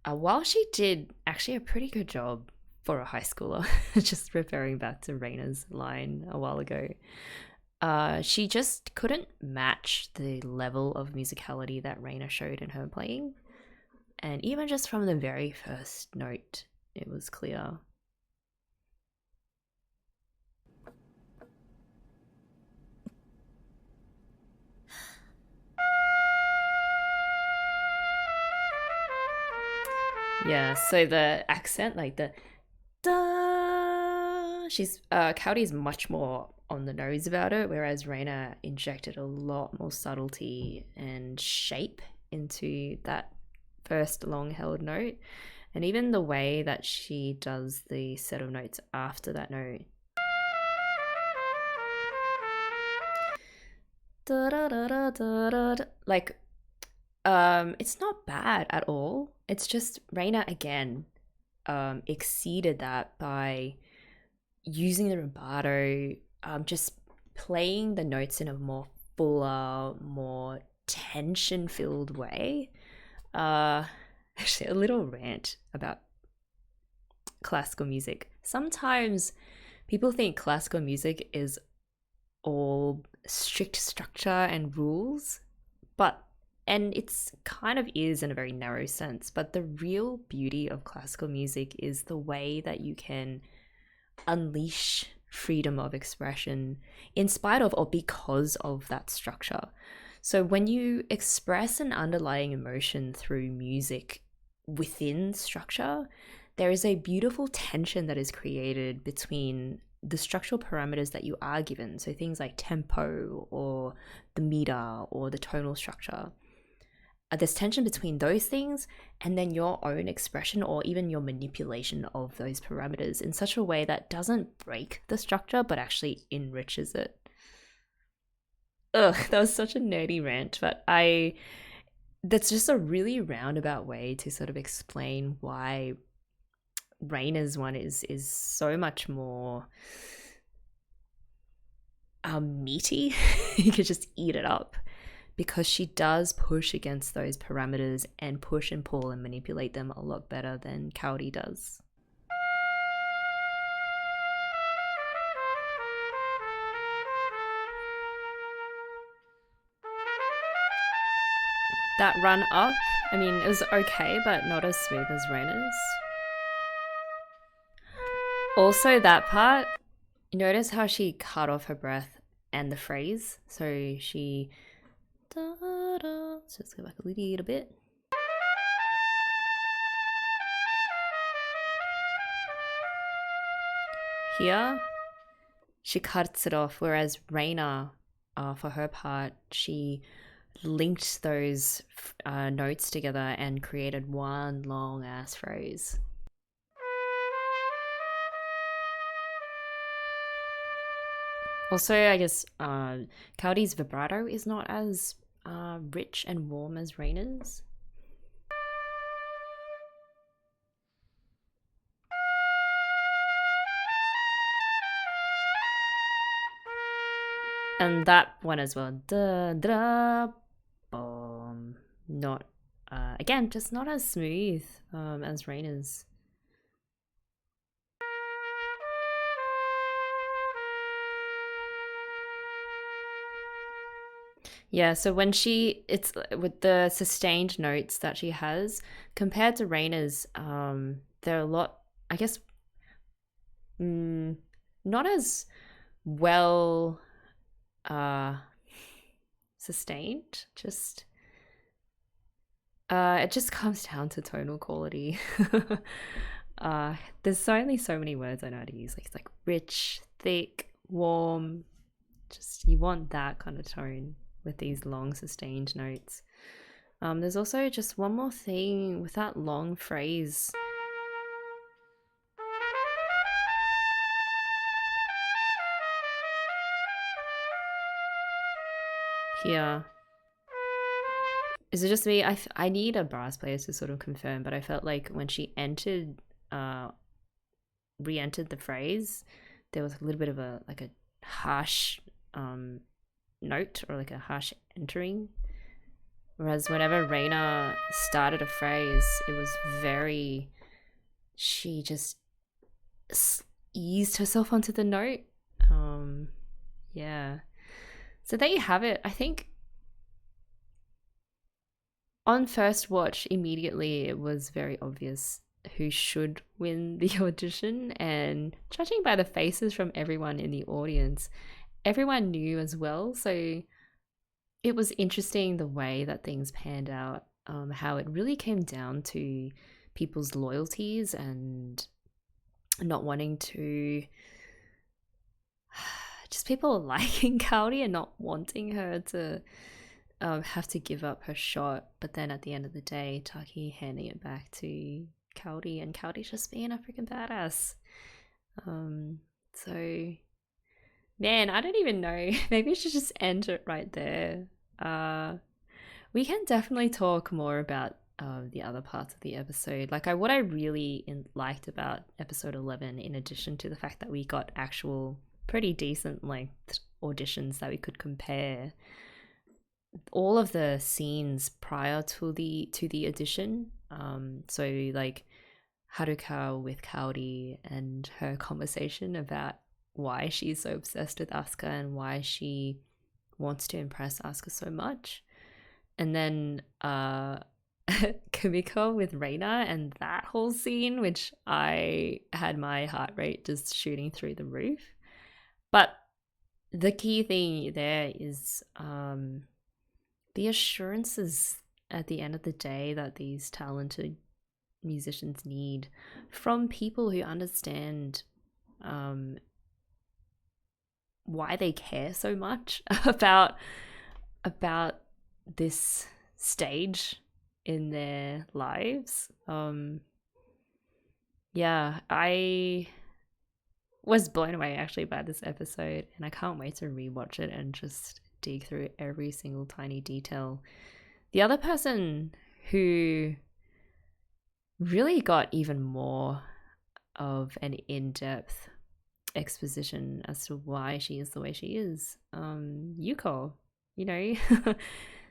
while she did actually a pretty good job for a high schooler, just referring back to Reina's line a while ago, she just couldn't match the level of musicality that Reina showed in her playing. And even just from the very first note, it was clear. Yeah, so the accent, like the da, Kaori's much more on the nose about it, whereas Reina injected a lot more subtlety and shape into that first long held note. And even the way that she does the set of notes after that note. Da, da, da, da, da, da. Like, it's not bad at all. It's just Reina again exceeded that by using the rubato, just playing the notes in a more fuller, more tension-filled way. Actually, a little rant about classical music. Sometimes people think classical music is all strict structure and rules, and it's kind of is in a very narrow sense, but the real beauty of classical music is the way that you can unleash freedom of expression in spite of or because of that structure. So when you express an underlying emotion through music within structure, there is a beautiful tension that is created between the structural parameters that you are given. So things like tempo or the meter or the tonal structure. There's tension between those things and then your own expression or even your manipulation of those parameters in such a way that doesn't break the structure but actually enriches it. Ugh, that was such a nerdy rant, but that's just a really roundabout way to sort of explain why Reina's one is so much more meaty. You could just eat it up, because she does push against those parameters and push and pull and manipulate them a lot better than Kaori does. That run up, I mean, it was okay, but not as smooth as Reina's. Also, that part, notice how she cut off her breath and the phrase. So she... Da, da. So let's go back a little bit. Here, she cuts it off, whereas Reina, for her part, she linked those notes together and created one long ass phrase. Also, I guess Kaori's vibrato is not as rich and warm as Reina's. And that one as well. Da da boom. Not again, just not as smooth as Reina's. Yeah, so when it's with the sustained notes that she has compared to Reina's, they're a lot, I guess, not as well sustained. Just It just comes down to tonal quality. There's only so many words I know how to use. Like it's like rich, thick, warm. Just you want that kind of tone with these long sustained notes. There's also just one more thing with that long phrase. Here. Is it just me? I need a brass player to sort of confirm, but I felt like when she entered, re-entered the phrase, there was a little bit of a harsh note or like a harsh entering. Whereas whenever Reina started a phrase, it was very. She just eased herself onto the note. Yeah. So there you have it. I think on first watch, immediately it was very obvious who should win the audition, and judging by the faces from everyone in the audience, everyone knew as well. So it was interesting the way that things panned out, how it really came down to people's loyalties and not wanting to just people liking Kaori and not wanting her to have to give up her shot, but then at the end of the day, Taki handing it back to Kaori, and Kaori's just being a freaking badass. So, man, I don't even know. Maybe we should just end it right there. We can definitely talk more about the other parts of the episode. Like, what I really liked about episode 11, in addition to the fact that we got actual pretty decent length auditions that we could compare, all of the scenes prior to the audition, so like Haruka with Kaori and her conversation about why she's so obsessed with Asuka and why she wants to impress Asuka so much, and then Kumiko with Reina and that whole scene, which I had my heart rate just shooting through the roof. But the key thing there is the assurances at the end of the day that these talented musicians need from people who understand why they care so much about this stage in their lives. Yeah, I was blown away actually by this episode, and I can't wait to rewatch it and just dig through every single tiny detail. The other person who really got even more of an in-depth exposition as to why she is the way she is, Yuuko, you know,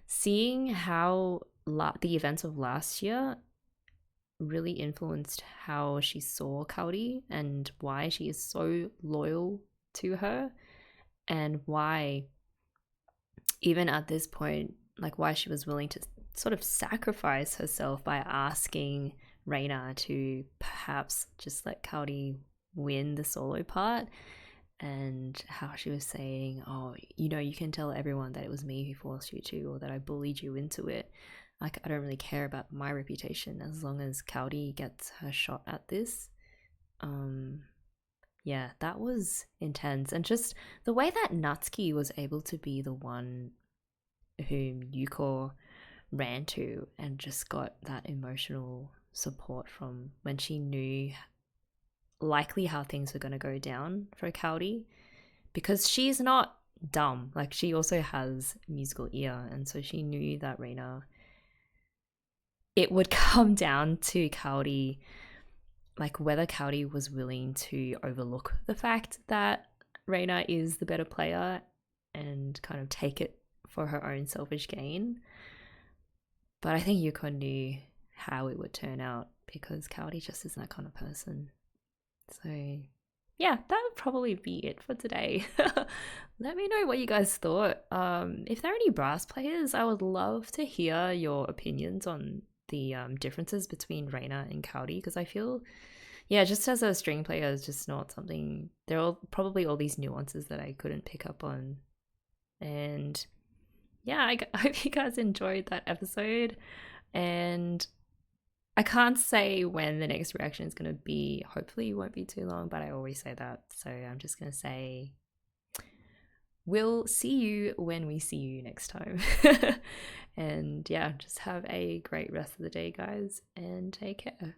seeing how the events of last year really influenced how she saw Kaori and why she is so loyal to her, and why even at this point, like why she was willing to sort of sacrifice herself by asking Reina to perhaps just let Kaori win the solo part, and how she was saying, oh, you know, you can tell everyone that it was me who forced you to, or that I bullied you into it. Like, I don't really care about my reputation as long as Kaori gets her shot at this. Yeah, that was intense. And just the way that Natsuki was able to be the one whom Yuuko ran to and just got that emotional support from when she knew likely how things were going to go down for Kaori, because she's not dumb. Like, she also has musical ear, and so she knew that Reina, it would come down to Kaori, like whether Kaori was willing to overlook the fact that Reina is the better player and kind of take it for her own selfish gain. But I think Yuuko knew how it would turn out, because Kaori just isn't that kind of person. So yeah, that would probably be it for today. Let me know what you guys thought. If there are any brass players, I would love to hear your opinions on the differences between Reina and Kaori, because I feel, yeah, just as a string player, it's just not something. There are probably all these nuances that I couldn't pick up on. And yeah, I hope you guys enjoyed that episode. And I can't say when the next reaction is going to be. Hopefully it won't be too long, but I always say that. So I'm just going to say, we'll see you when we see you next time. And yeah, just have a great rest of the day, guys, and take care.